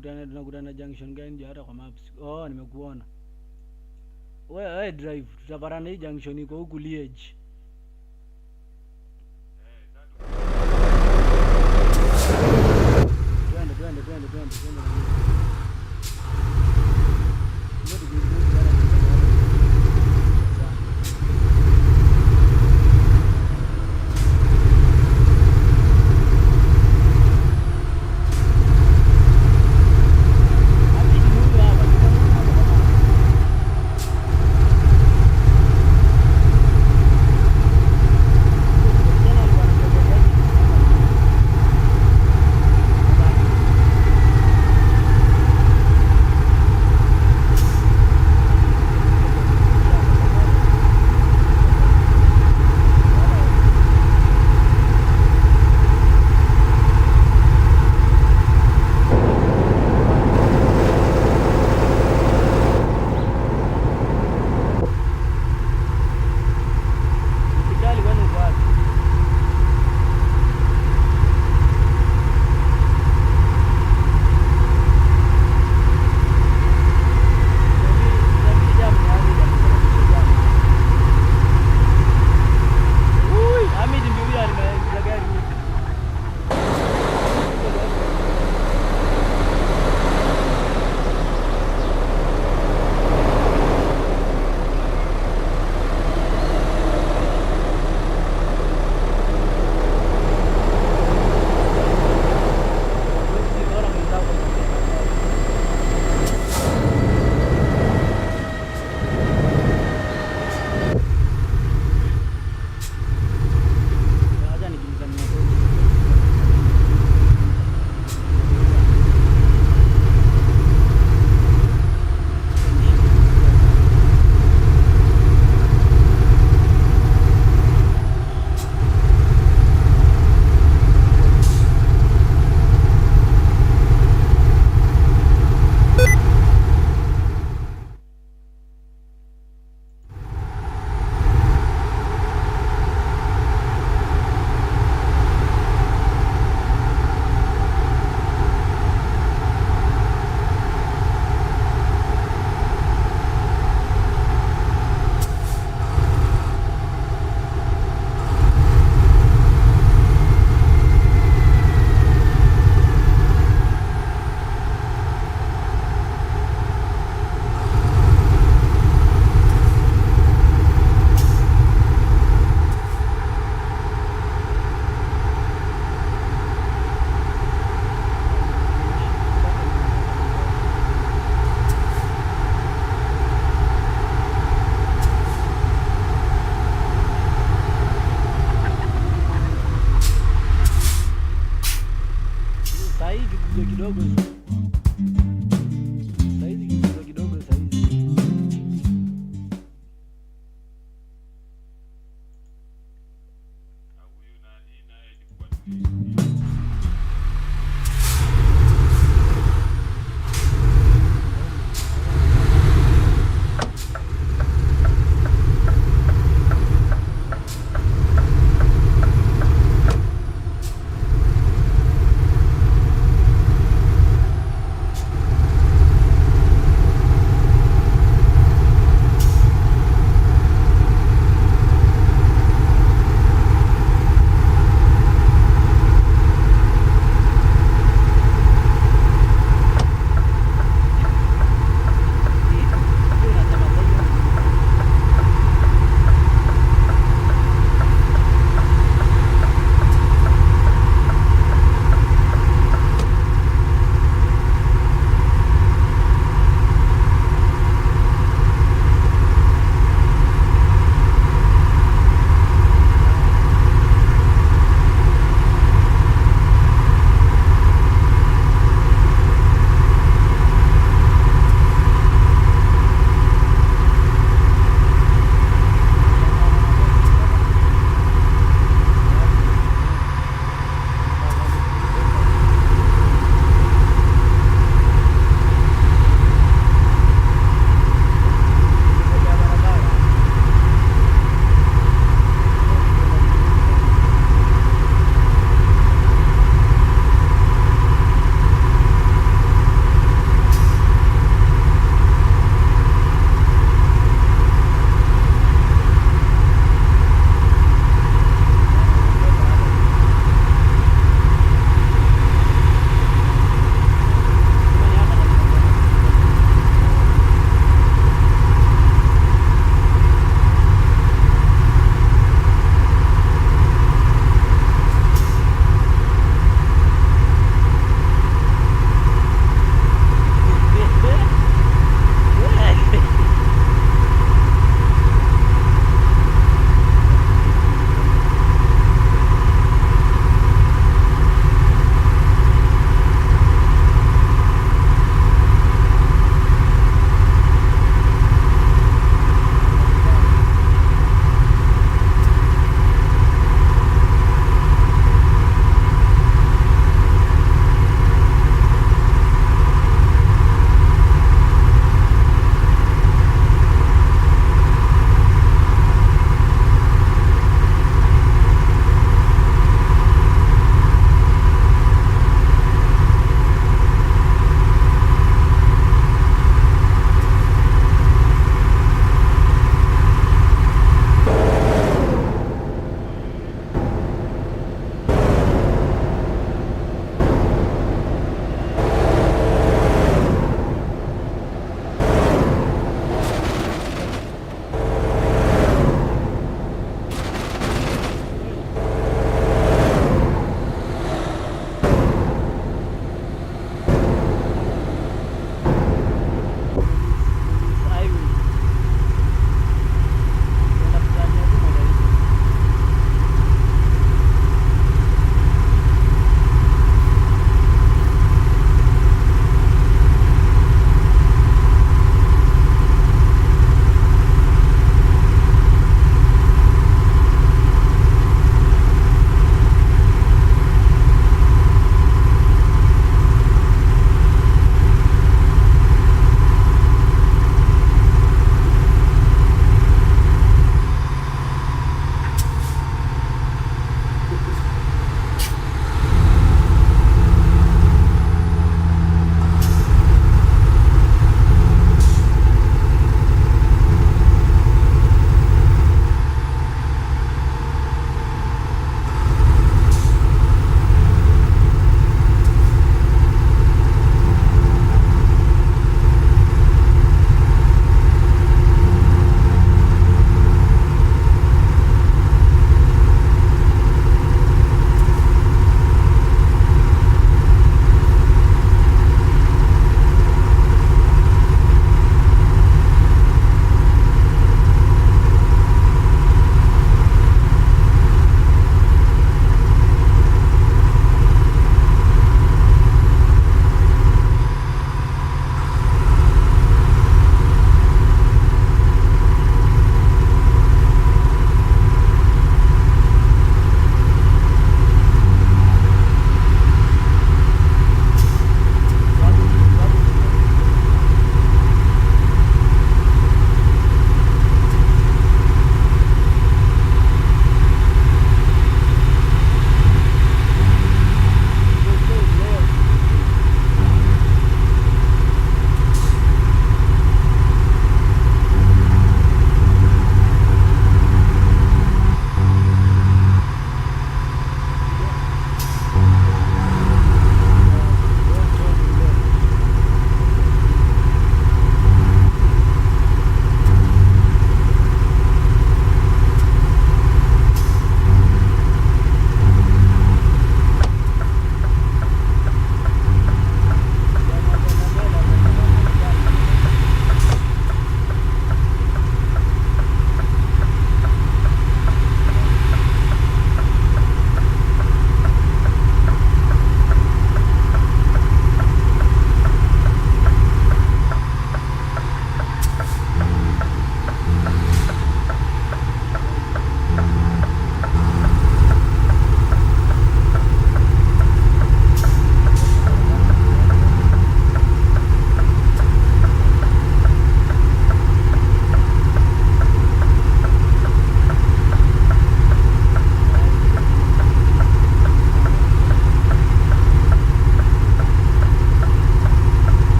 Speaker 3: tunakutana junction gani ndio hata kwa maps. Oh, nimekuona. Wewe drive, tutaparana hii junction iko huku Liege. Twende.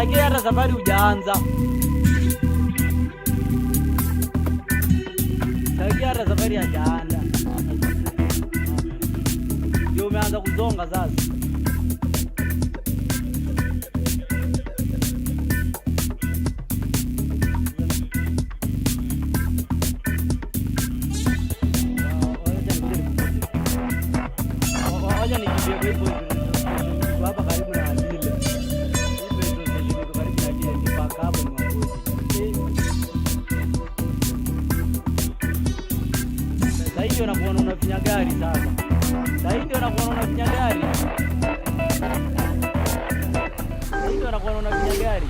Speaker 3: Lakini hata safari hujaanza. Hata safari hajaanza. Ndio umeanza kuzonga sasa. Wacha nikimbie kwa hivyo hapa karibu na Lille. Hii petrol station iko karibu na Lille, nipaka hapo ni Mwangozi. Sasa hiyo unakuona unafinya gari sasa. Sasa hiyo unakuona unafinya gari. Sasa hiyo unakuona unafinya gari.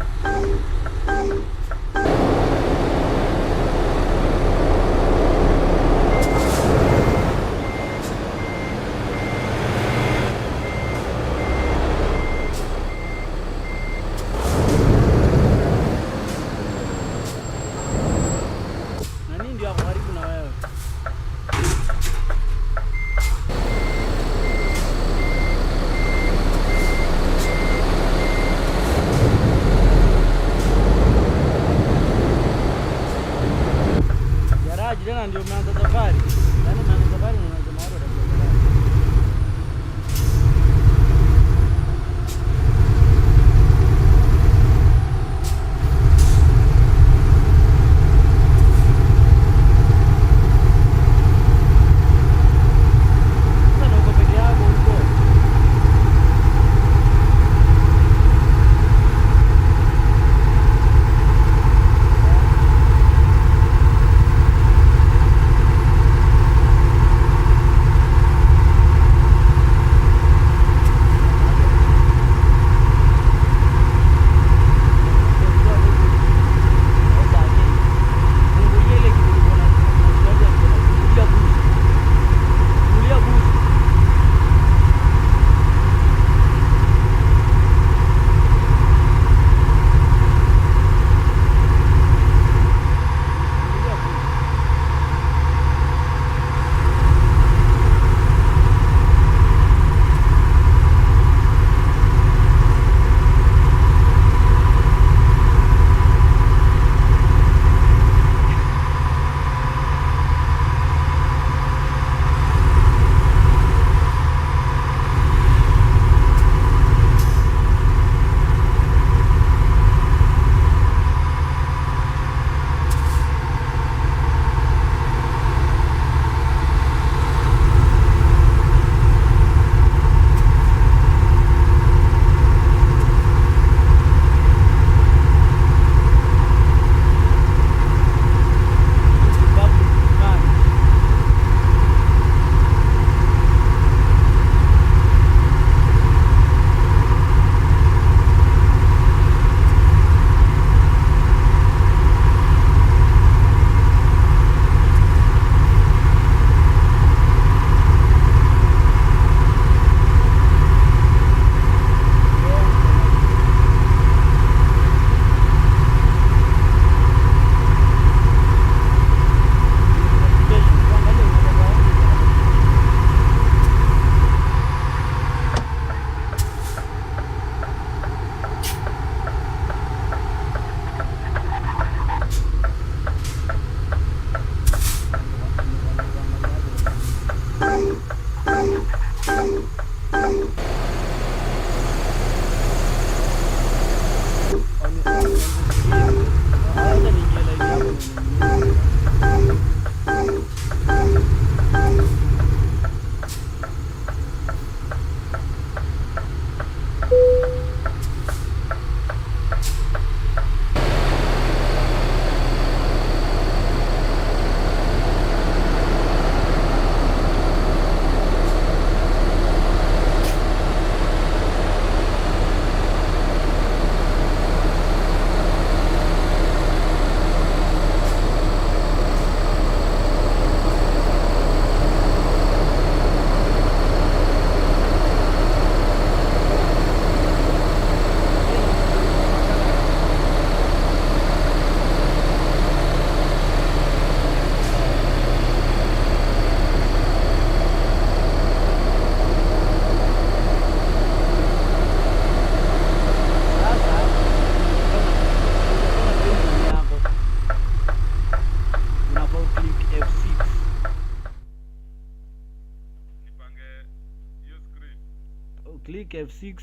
Speaker 3: click F6.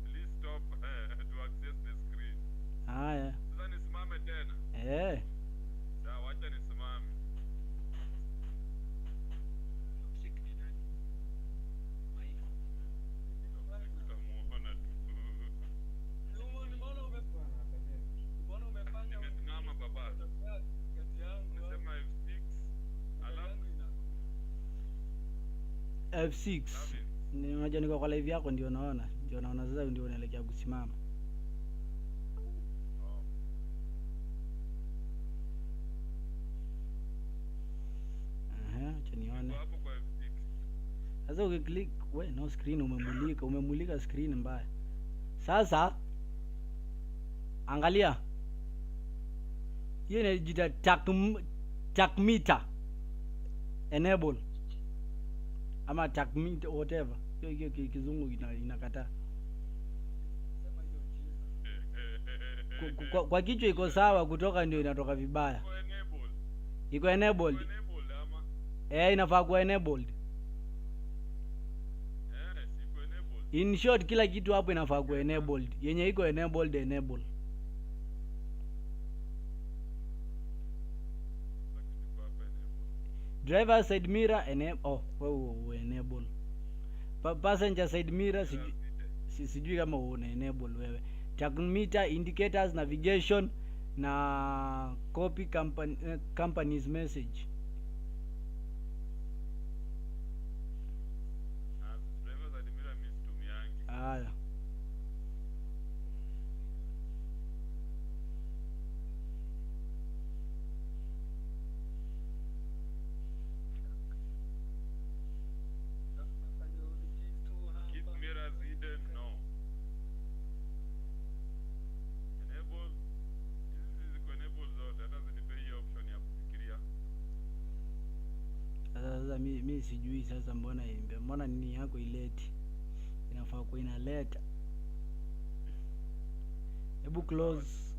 Speaker 4: Please stop to access the screen.
Speaker 3: Haya.
Speaker 4: Sasa nisimame tena. Sawa, acha nisimame. Nimesimama baba. Nasema F6. Alafu
Speaker 3: F6. Unajua niko kwa live yako ndio naona. Ndio naona sasa ndio unaelekea kusimama. Acha nione.
Speaker 4: hapo kwa F6.
Speaker 3: Sasa ukiklik, no screen umemulika screen mbaya. Sasa angalia. Hiyo inajiita TACMeter. Enable. Ama TACMeter whatever. Hiyo kizungu inakataa. Kwa kichwa iko sawa, kutoka ndio inatoka vibaya. Iko enabled. Inafaa kuwa enabled. In short, kila kitu hapo inafaa kuwa enabled. Yenye iko enabled, enable. Driver side mirror enable. Enable. Passenger side mirror sijui kama una enable wewe. TACMeter, indicators, navigation na copy company's message. Haya.
Speaker 4: Keep mirrors hidden, no. Enable. Hizi ziko enable zote, hata zinipe hiyo option ya kufikiria.
Speaker 3: Sasa mimi sijui sasa mbona nini yako ileti. Inafaa kuwa inaleta. Hebu close.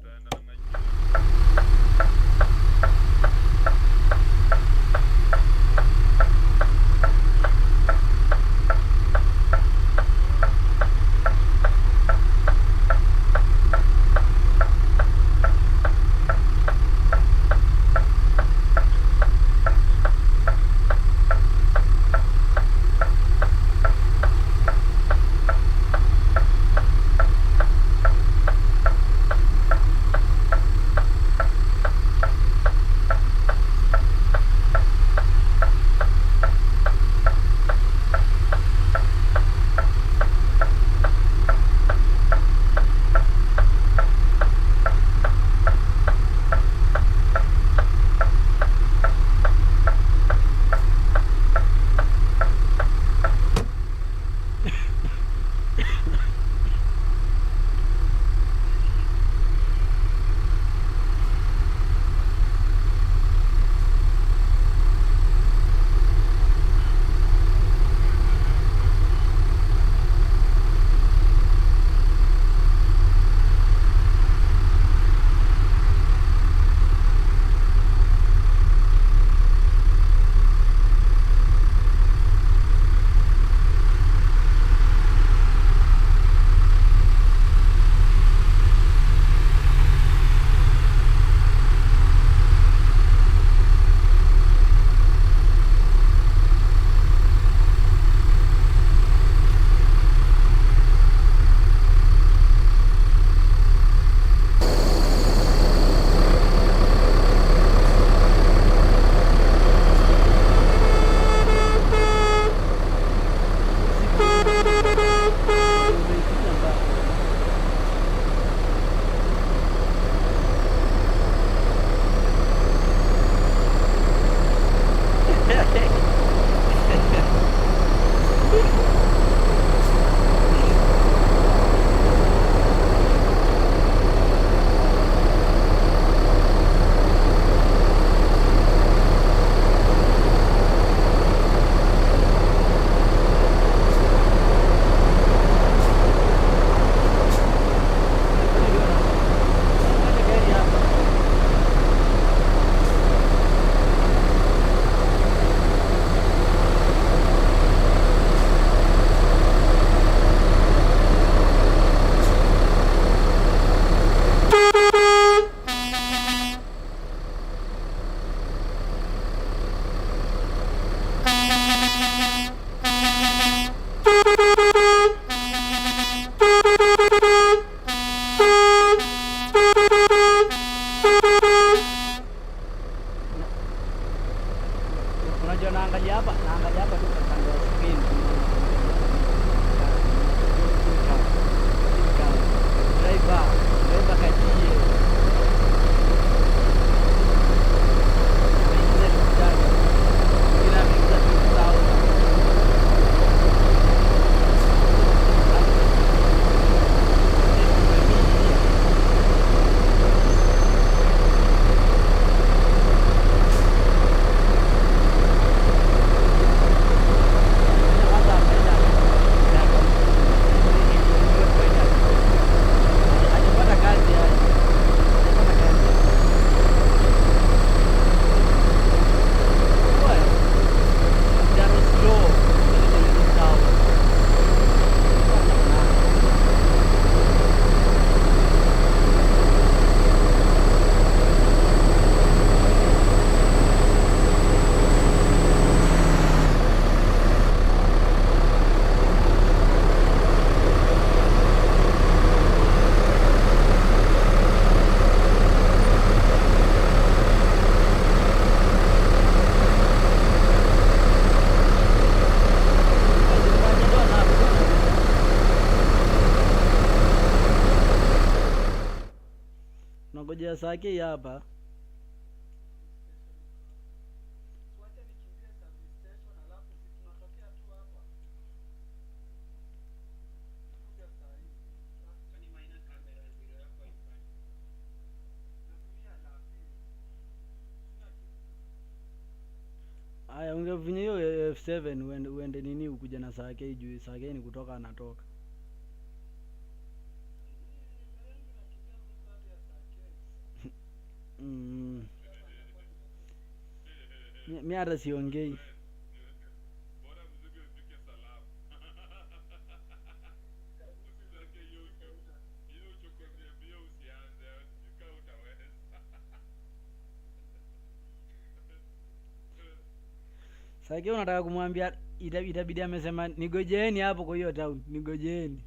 Speaker 3: Unajua naangalia hapa tu kwa kando ya screen. Driver kajie. Nangojea sake hapa. Aya, ungevunya hiyo F7 uende nini ukuja na sake juu sake ni kutoka anatoka. Mimi hata siongei. Sasa unataka kumwambia itabidi amesema nigojeeni hapo kwa hiyo town, nigojeeni.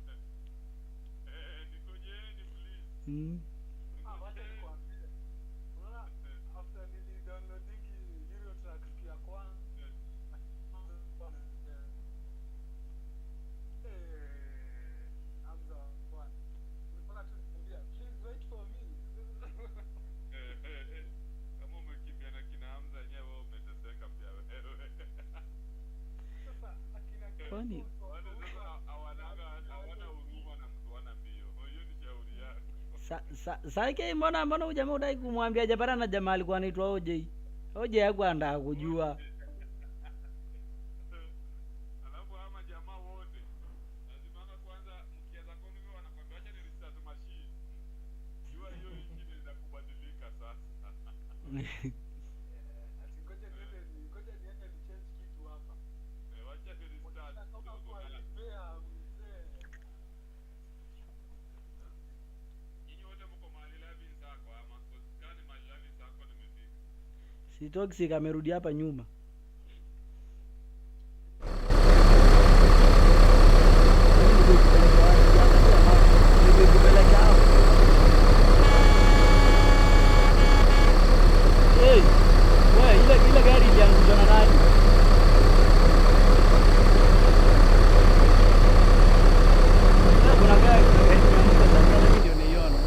Speaker 3: Kwani Sasa mbona ujamaa udai kumwambia Jabara na jamaa alikuwa anaitwa OJ. OJ yangu anataka kujua.
Speaker 4: Alafu ama jamaa wote lazima kwanza mkianza kuongea wanakwambia acha ni restart machine. Jua hiyo ingine za kubadilika sasa. Asingoje niende ni change kitu hapa. Wacha ni restart kidogo na
Speaker 3: si Toxic amerudi hapa nyuma. Hey, wewe ile gari iliangushwa na nani? Kuna gari ilianguka sana ndio niona.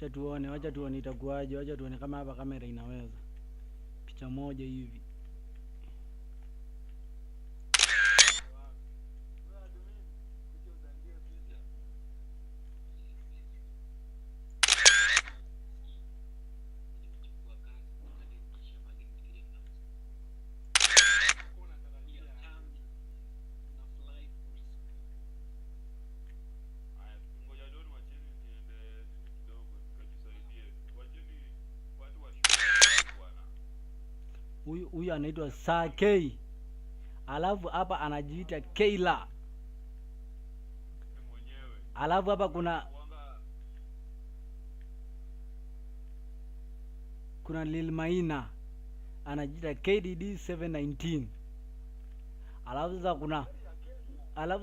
Speaker 3: Wacha tuone itakuwaje, wacha tuone kama hapa kamera inaweza. Picha moja hivi. Huyu anaitwa Sakei. Alafu hapa anajiita Keila. Alafu hapa kuna Lil Maina anajiita KDD 719. Alafu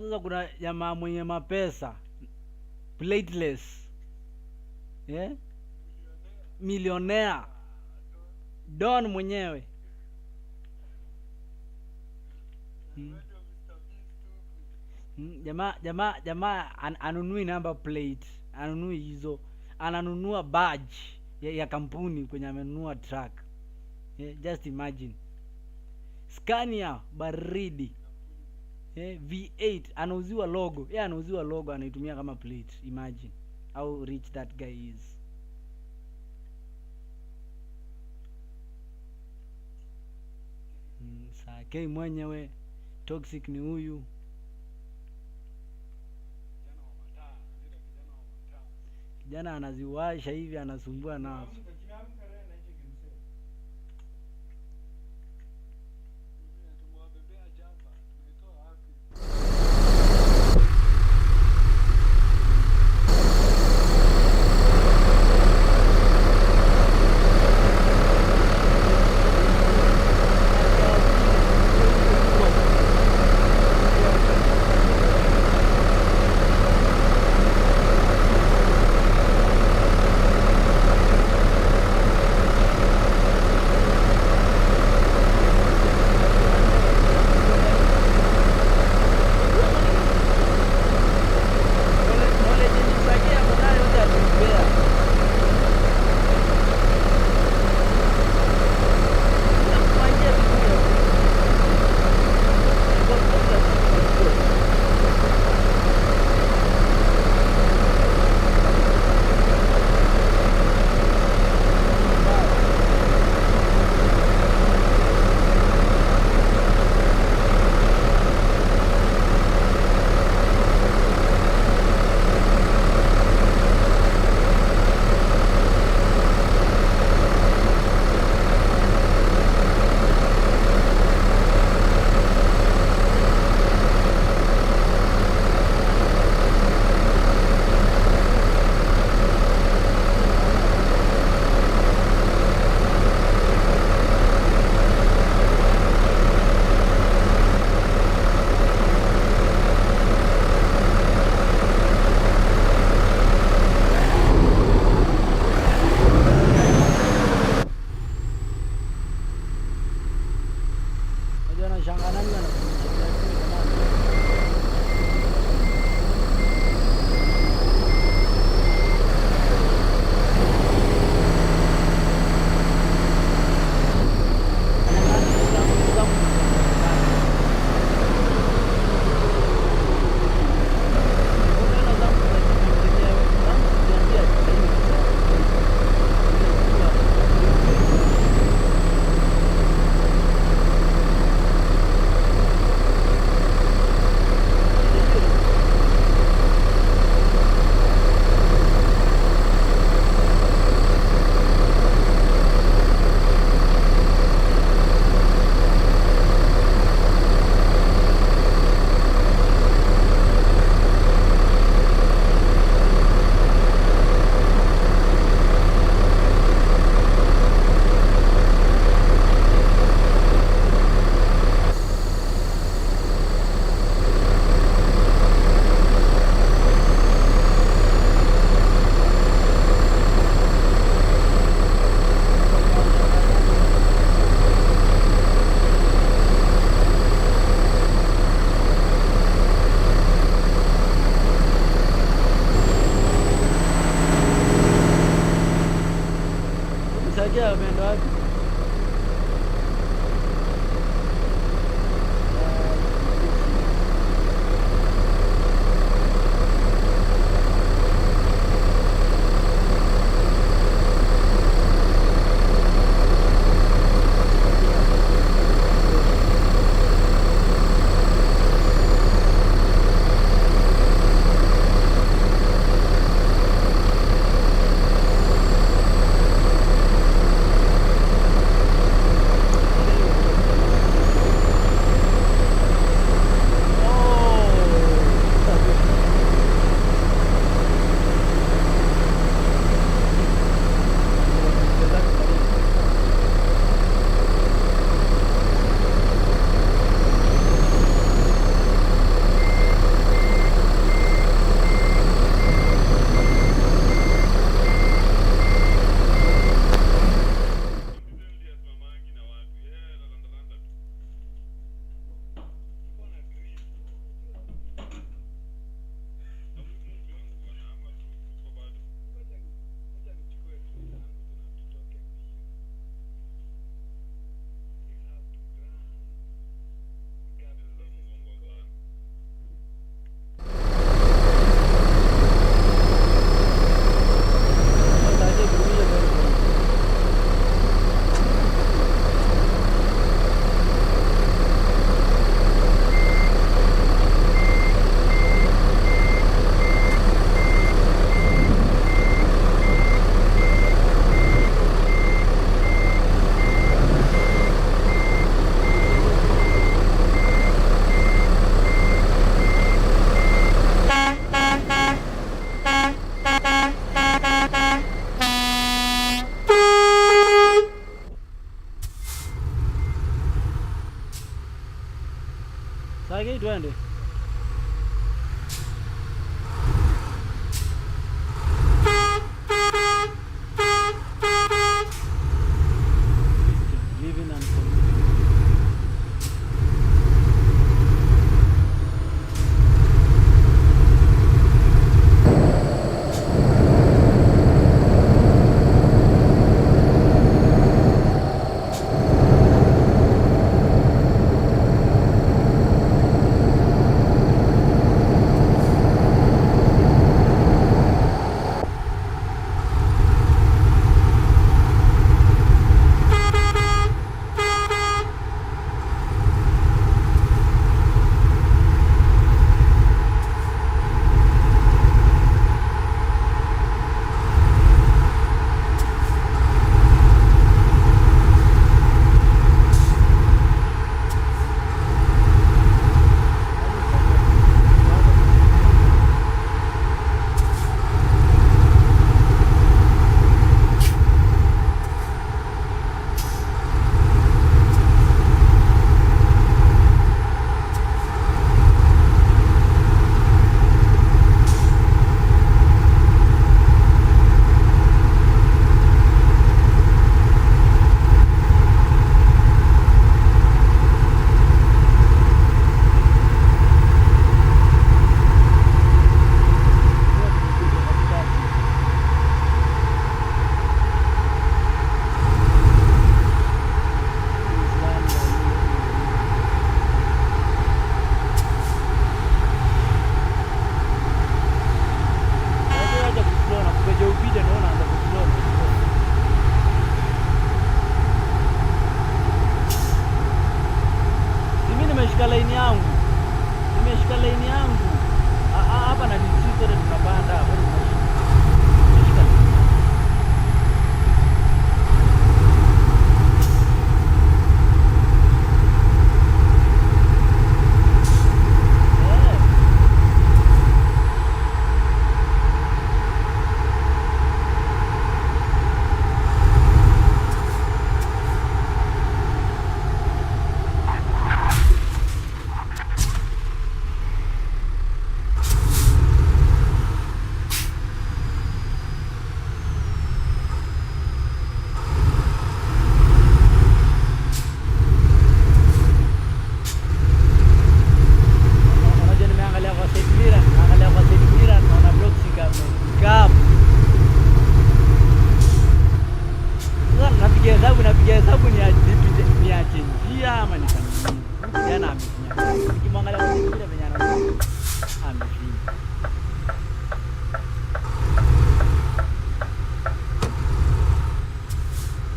Speaker 3: sasa kuna jamaa mwenye mapesa plateless. Millionaire Don mwenyewe. Jamaa anunui number plate, anunui hizo, ananunua badge ya kampuni kwenye amenunua truck. Just imagine. Scania baridi. V8 anauziwa logo. Anauziwa logo, anaitumia kama plate. Imagine how rich that guy is. Sakei mwenyewe. Toxic ni huyu. Kijana anaziwasha hivi, anasumbua nazo. twende. Living and nimeshika line yangu. Nimeshika line yangu. Hapa na nisitoe tunapanda hapo. Nimeshika line. Napiga hesabu ni aje njia ama ni kanuni. Jana amefinya. Nikimwangalia kwa vile venye anaona amefinya.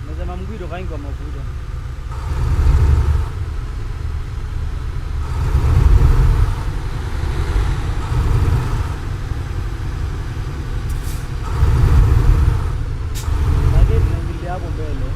Speaker 3: Nasema mgwiro kaingwa mafuta. Hapo mbele.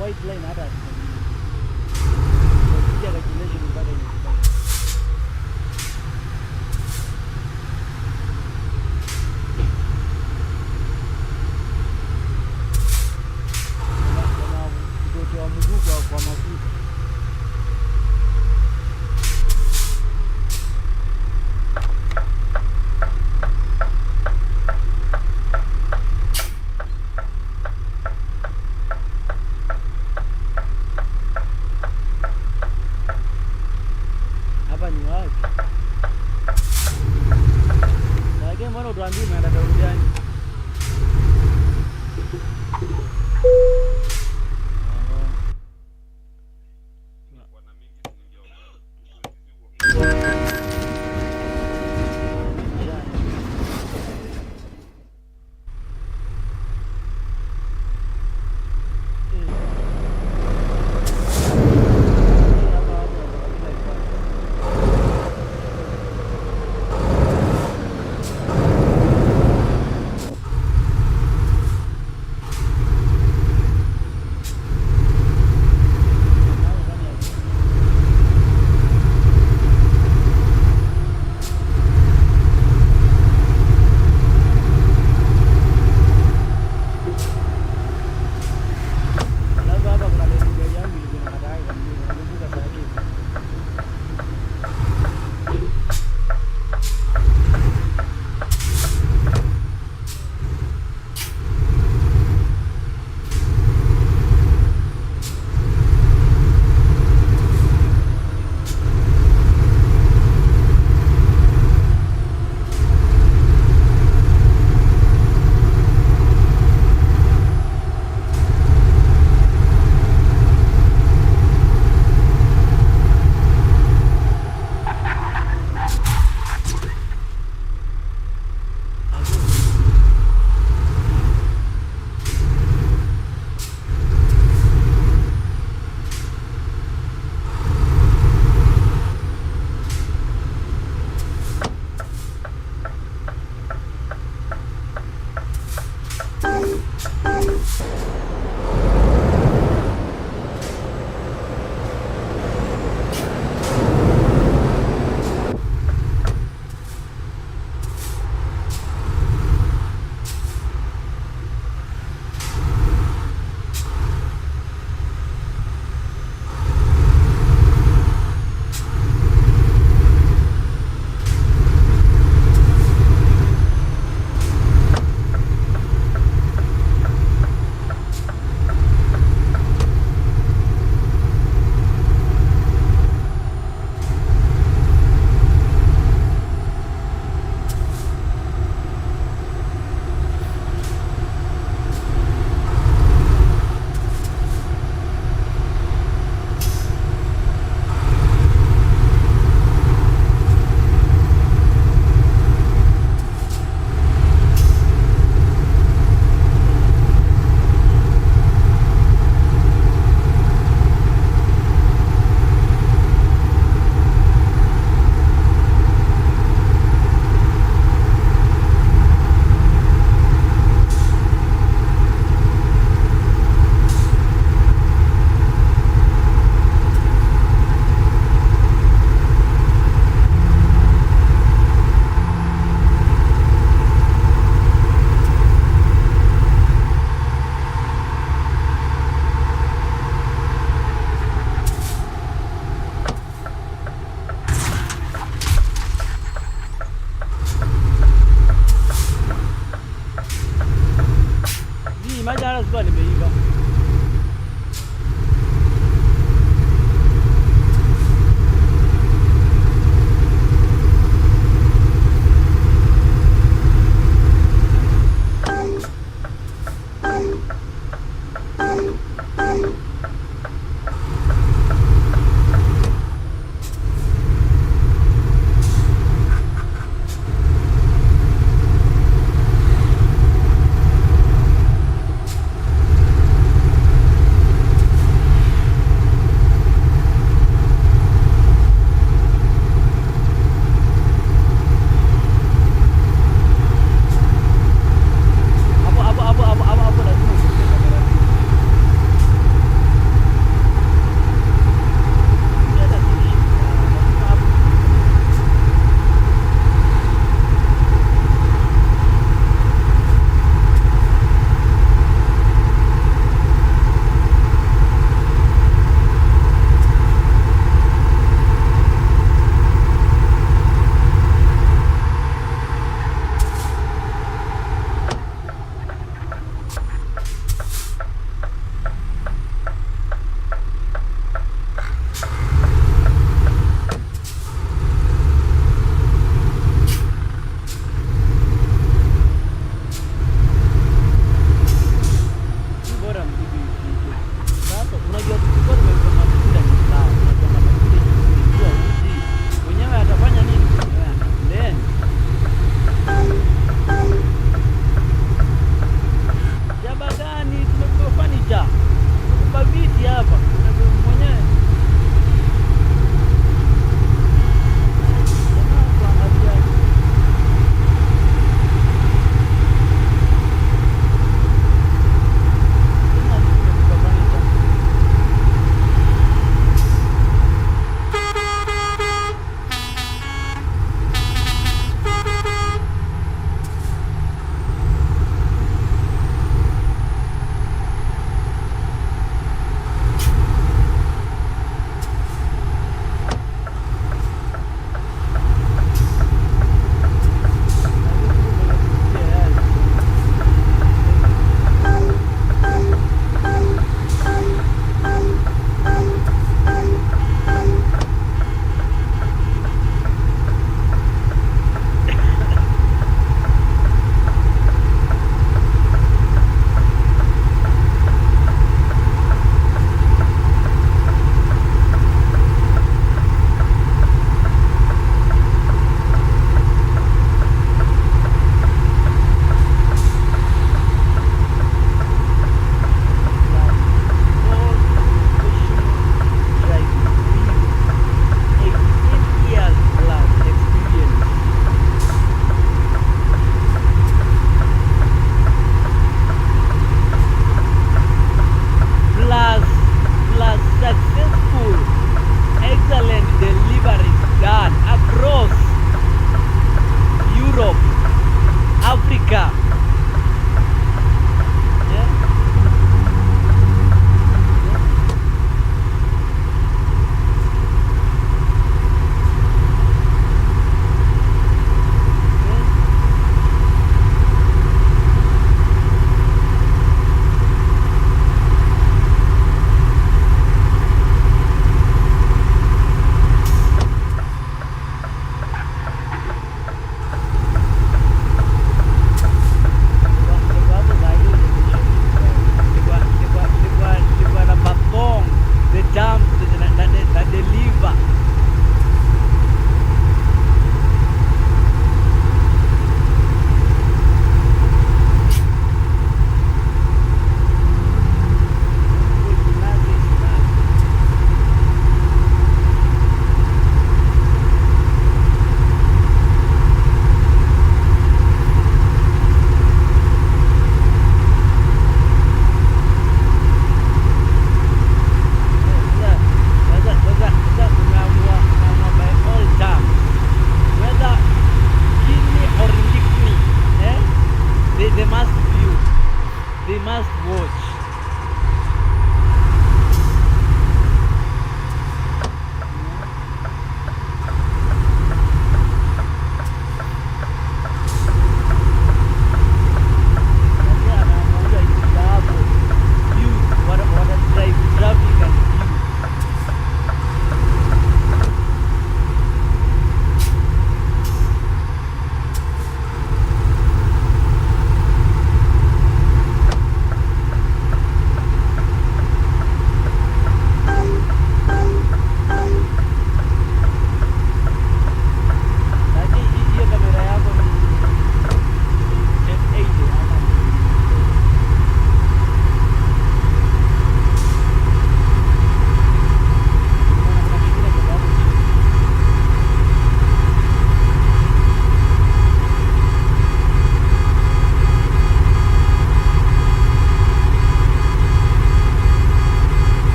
Speaker 3: White line hata kupiga regulation mpaka inafika. Kama mtoto wa mguu kwa mafuta. Mbona utuambie umeenda kauli gani? hata sikuwa nimeiva.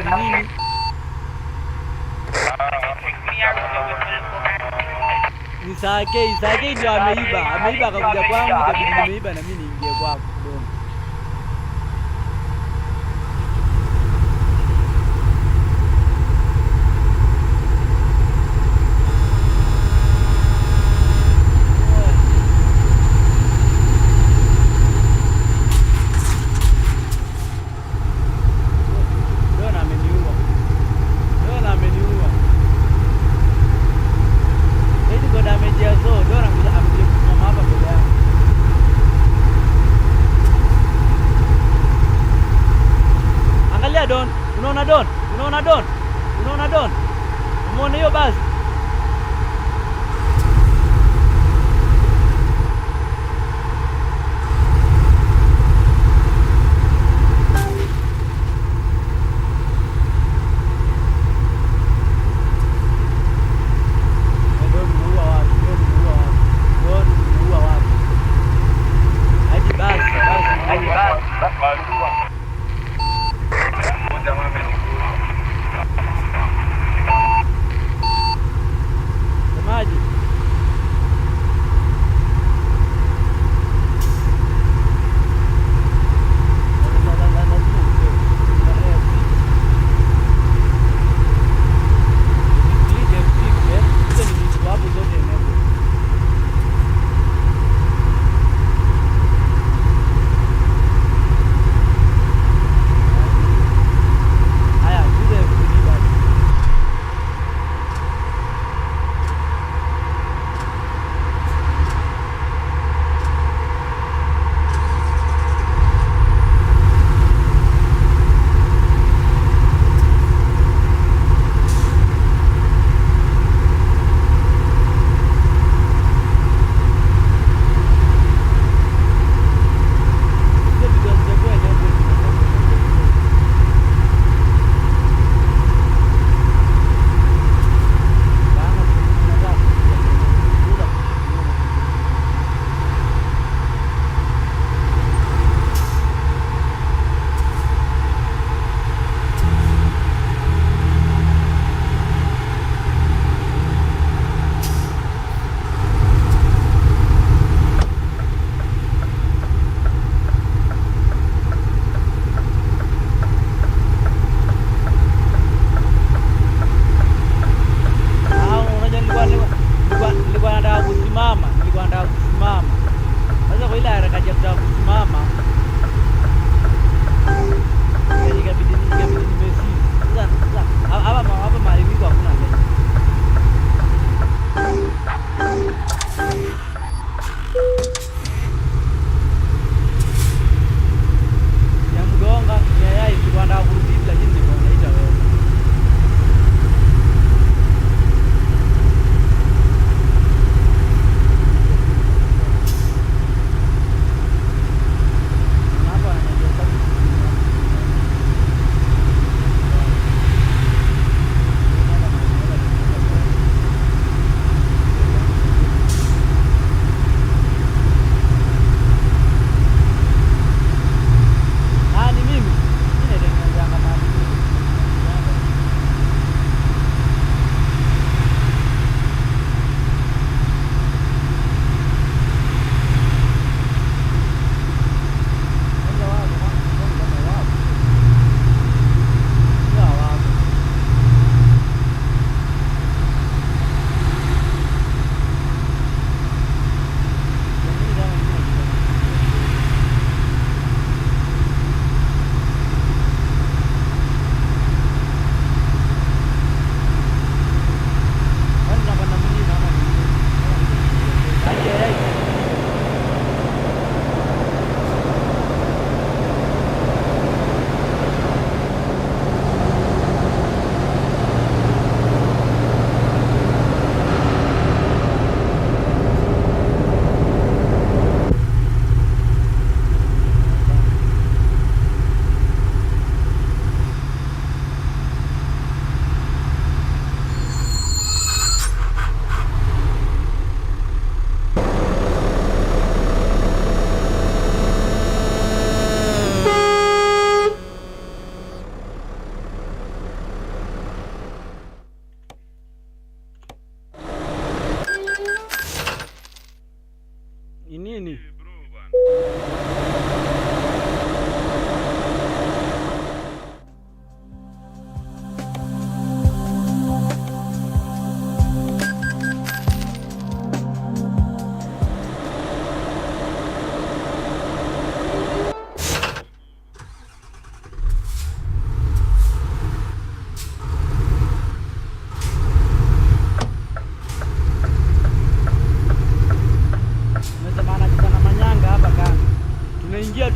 Speaker 3: nini? Isake ndio ameiba akakuja kwangu, kabidi nimeiba na mimi niingie kwako. Inini?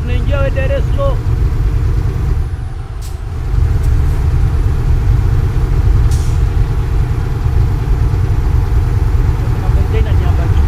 Speaker 3: Tunaingia we Dar es Salaam. Kuna container nyamba juu.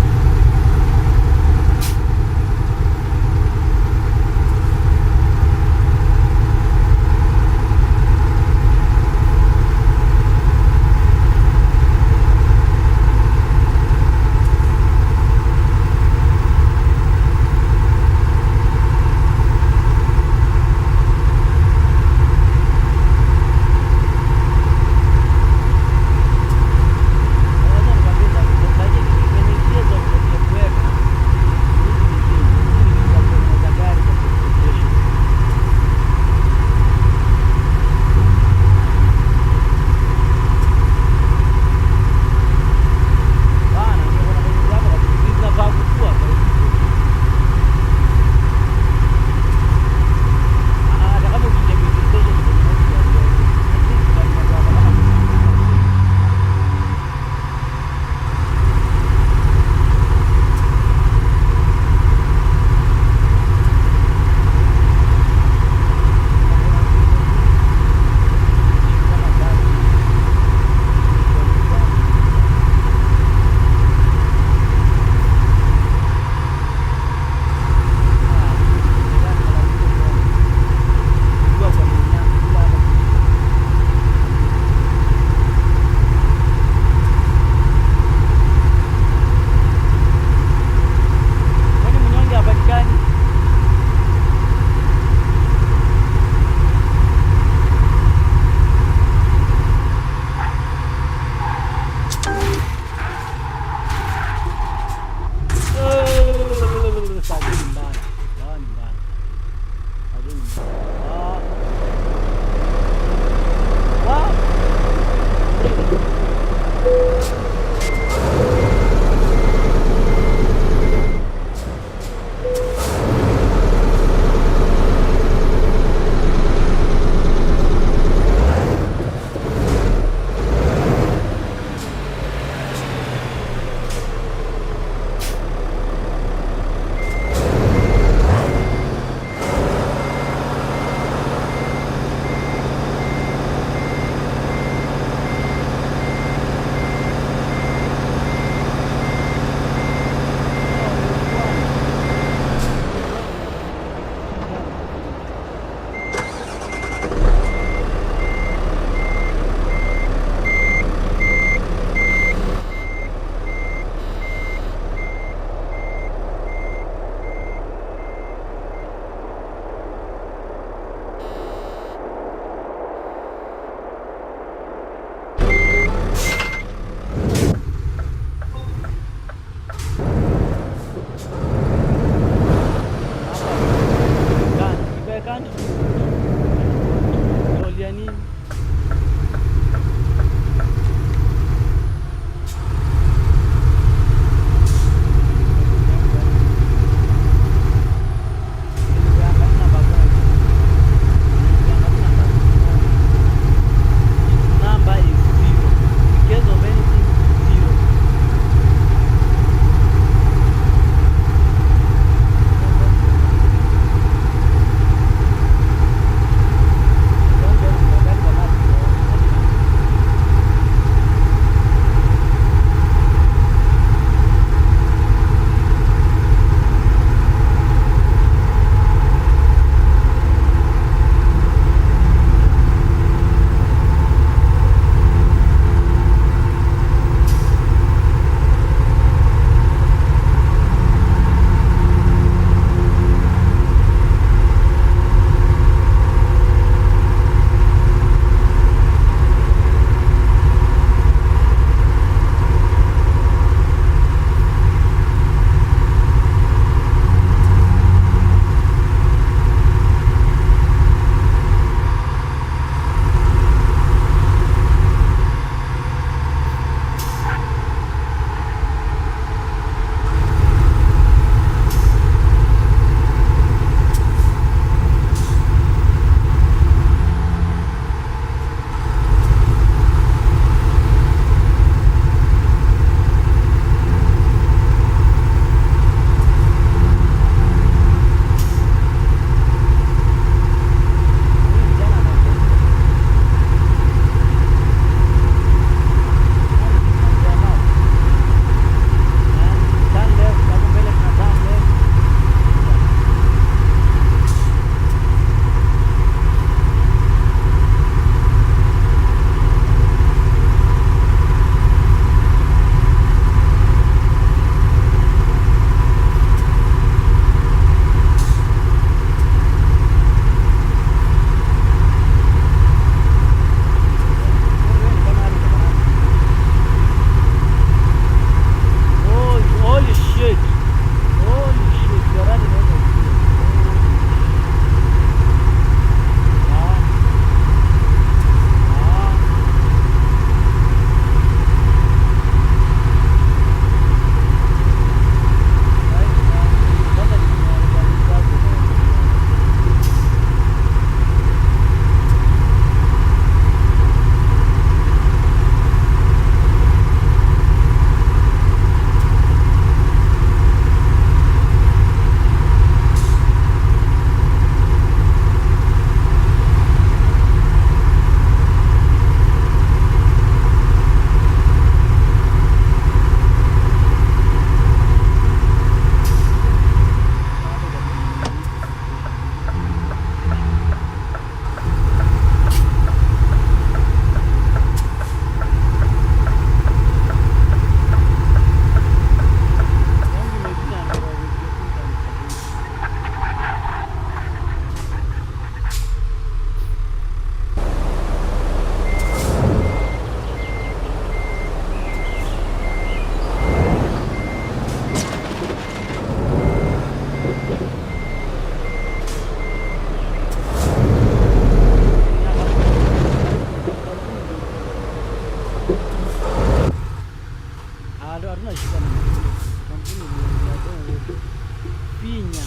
Speaker 3: finya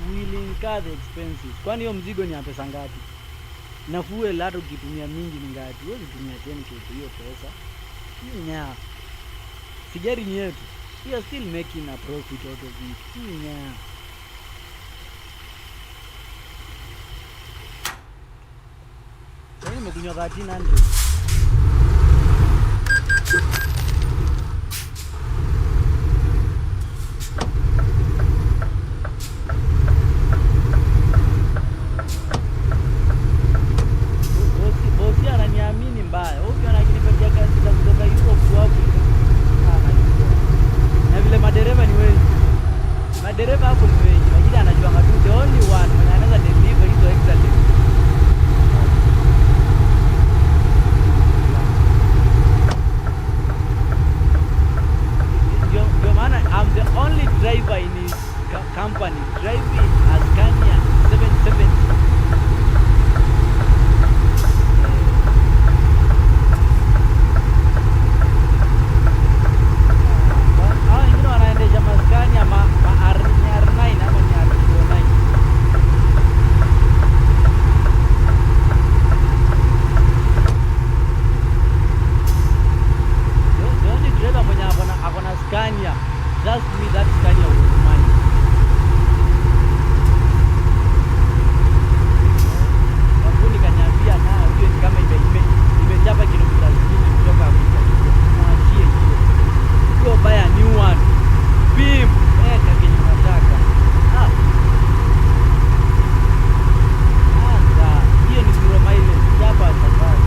Speaker 3: will incur the expenses. Kwani hiyo mzigo ni ya pesa ngapi? Na fuel hata ukitumia mingi ni ngapi? Wewe ukitumia 10k hiyo pesa. Finya. Sigari ni yetu. We are still making a profit out of it. Finya. Sasa nimekunywa 1300. Bosi ananiamini mbaya. Ukiona akinipatia kazi za kutoka Europe kwa Afrika. Na vile madereva ni wengi. Madereva hapo ni wengi. Lakini anajua ngatu the only one mwenye anaweza deliver hizo extra level. Ndio maana I'm the only driver in his company driving a Scania 770. Scania ma R9 ama ni R09. The only driver mwenye akona Scania, just me that Scania was mine. Wapuni kanyambia na hiyo ni kama imechapa kilomita 60 kutoka Afrika. Mwachie hiyo. Go buy a new one. Bim, kenye unataka. Hiyo ni 0 mileage hapa safari.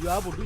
Speaker 3: ndio hapo tu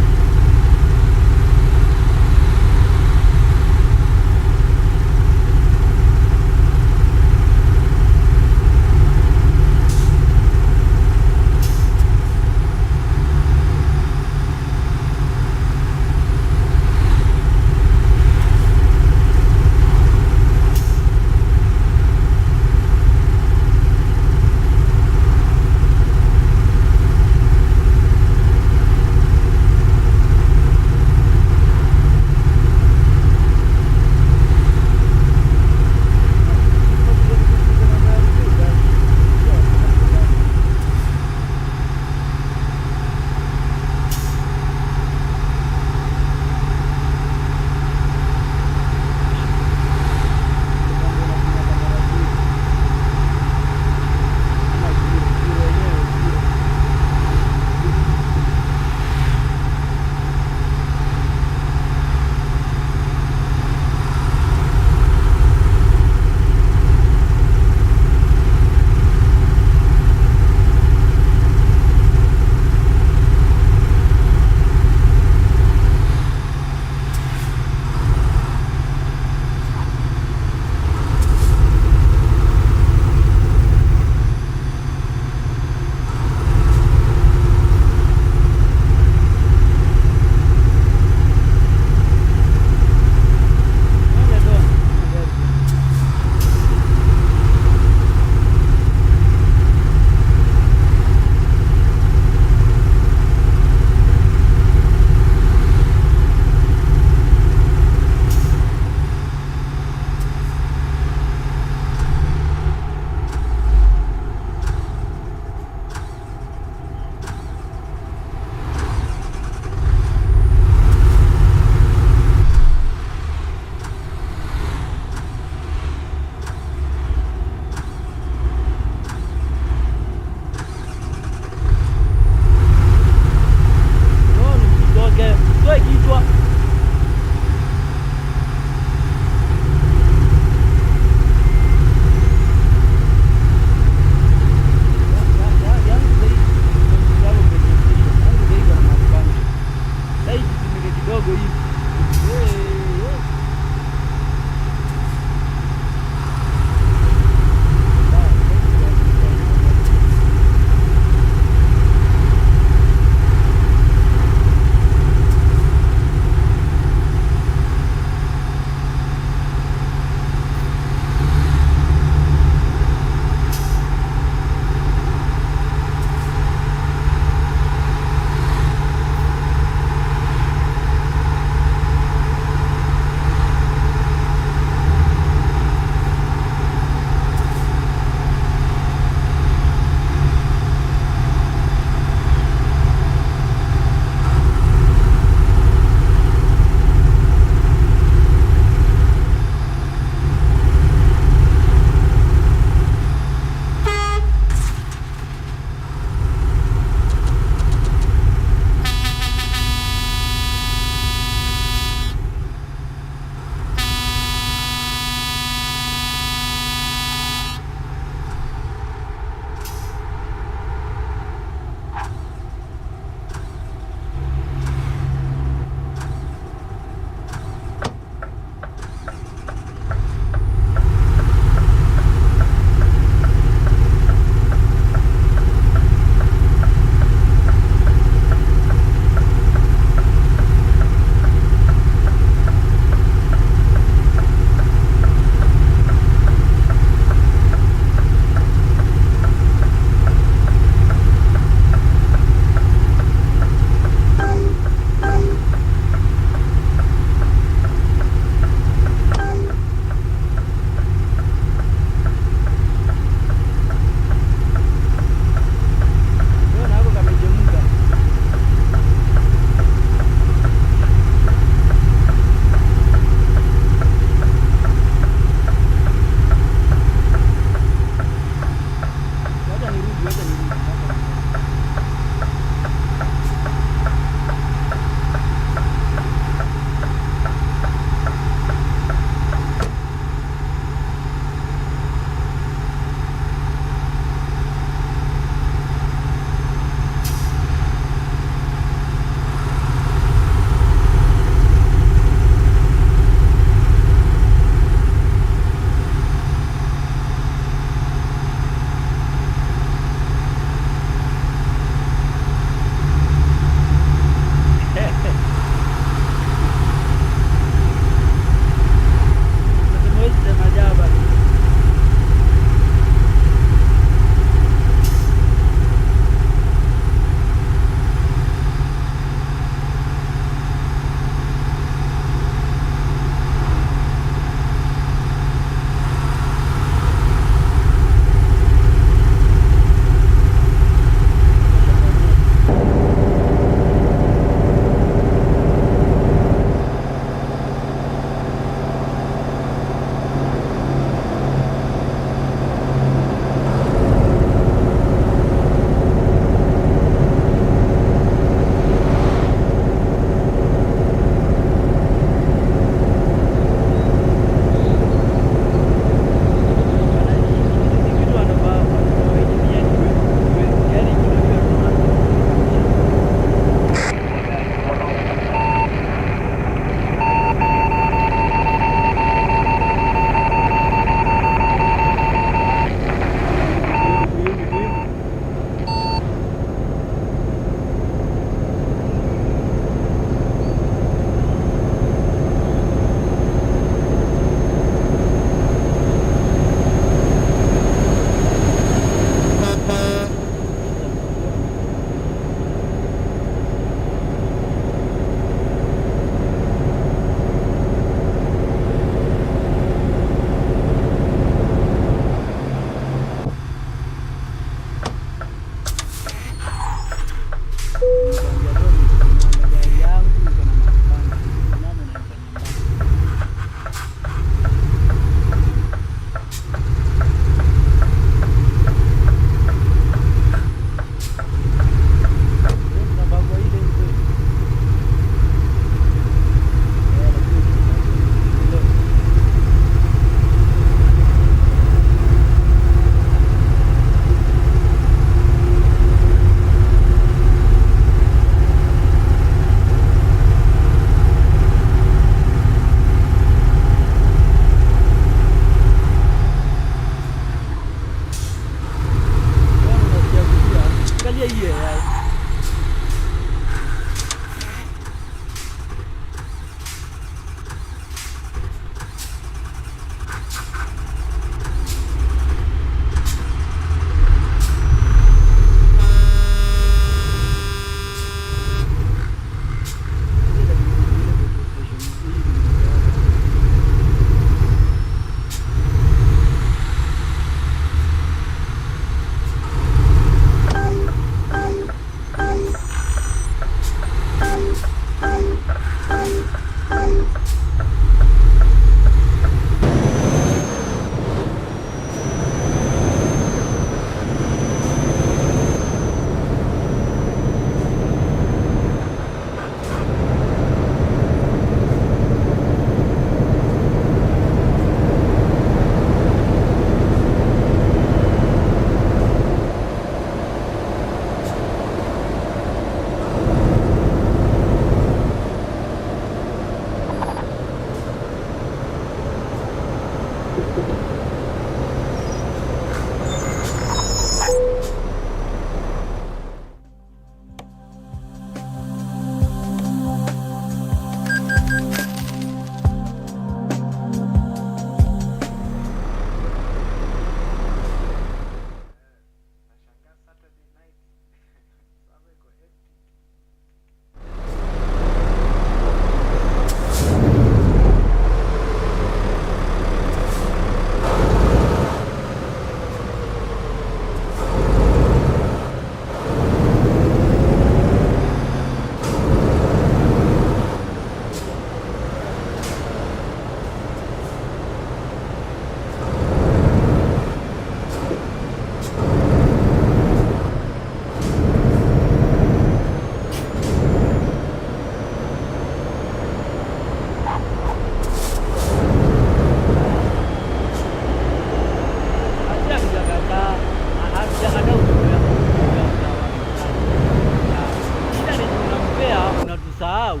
Speaker 3: utusahau.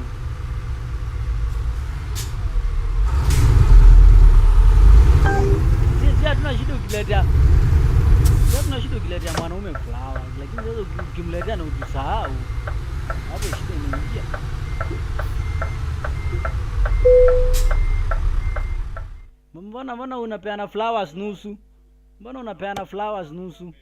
Speaker 3: Sisi hatuna shida ukiletea. Sisi hatuna shida ukiletea mwanaume flowers, lakini sasa ukimletea na utusahau, hapo shida inaingia. Mbona unapeana flowers nusu? Mbona unapeana flowers nusu?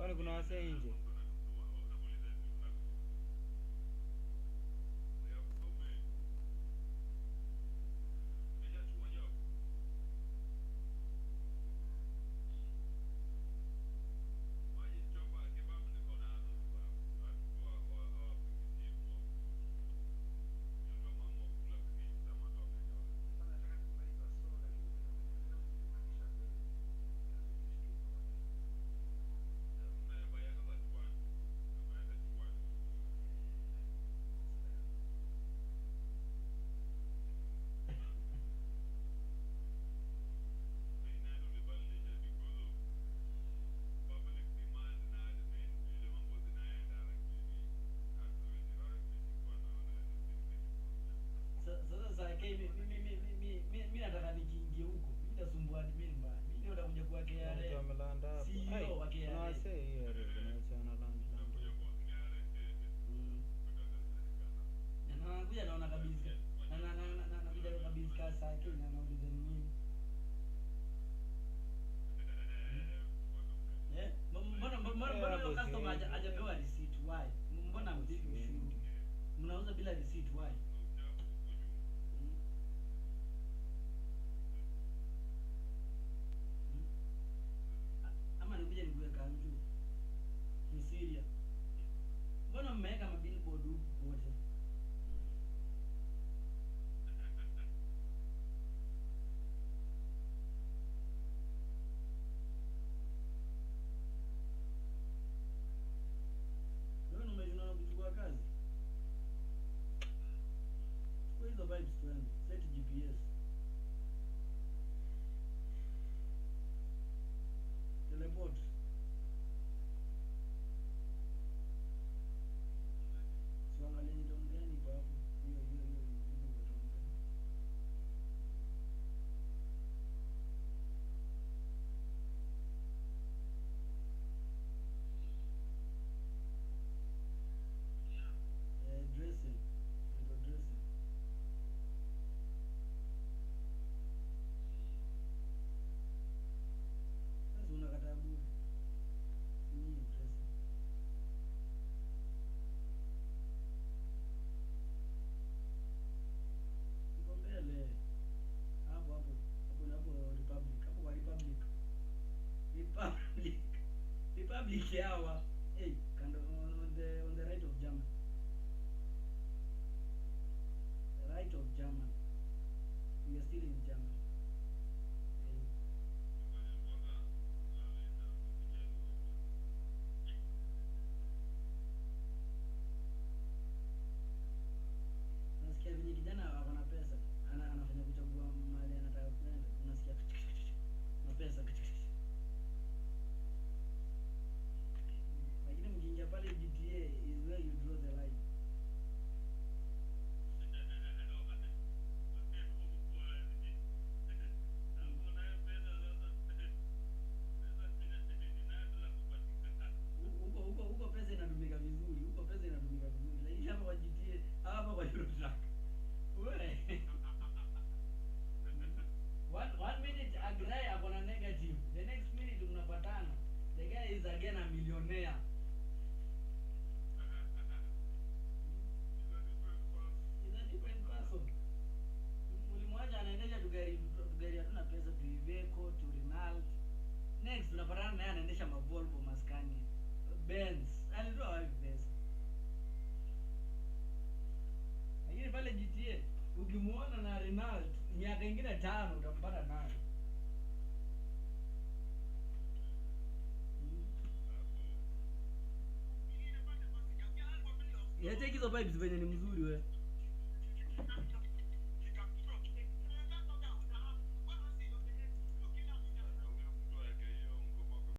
Speaker 3: Kwani kuna wasee nje? Sasa mimi nataka nikiingie huko. Mimi nitasumbua admin mbaya. Mimi ndio nitakuja kwa KRA.
Speaker 5: Mtu amelanda hapo.
Speaker 3: CEO wa KRA.
Speaker 5: Kuna wasee hiyo wanaacha wanalanda.
Speaker 3: Na nakuja naona kabisa. Na nakuja kabisa kasa yake na nauliza nini. Mbona customer hajapewa receipt why? Mbona mvipi ushuru? Mnauza bila receipt why? Ama nikuja nikuweka mtu ni Syria. Mbona mmeweka mabillboard huko wote? Wewe umeona kuchukua kazi? Chukua hizo vibes twende. Set GPS. Teleport. Suangalie ni dom gani kwa hapo. Hiyo. Dressing. Ndio dressing. Sasa unakataa bure. Ni dressing. Iko mbele. Hapo Republic. Hapo kwa Republic. Republic yawa. Hey, kando on the right of German. The right of German. We are still in German. Nasikia venye kijana akona pesa. Anafanya kuchagua mahali anataka kwenda. Unasikia na pesa. Lakini mkiingia pale GTA is where you draw the line. Huko pesa inatumika vizuri. Lakini hapa kwa GTA, hapa kwa Euro Truck. Wewe. One minute a guy akona negative. The next minute mnapatana. The guy is again a millionaire. He's a different person. Mmoja anaendesha tugari hatuna pesa tu Iveco tu Renault. Next tunapatana naye anaendesha Volvo Scania. Benz. Alitoa wapi pesa? Lakini pale GTA ukimuona na Renault miaka ingine 5 utampata naye. Take hizo vibes venye ni mzuri wewe.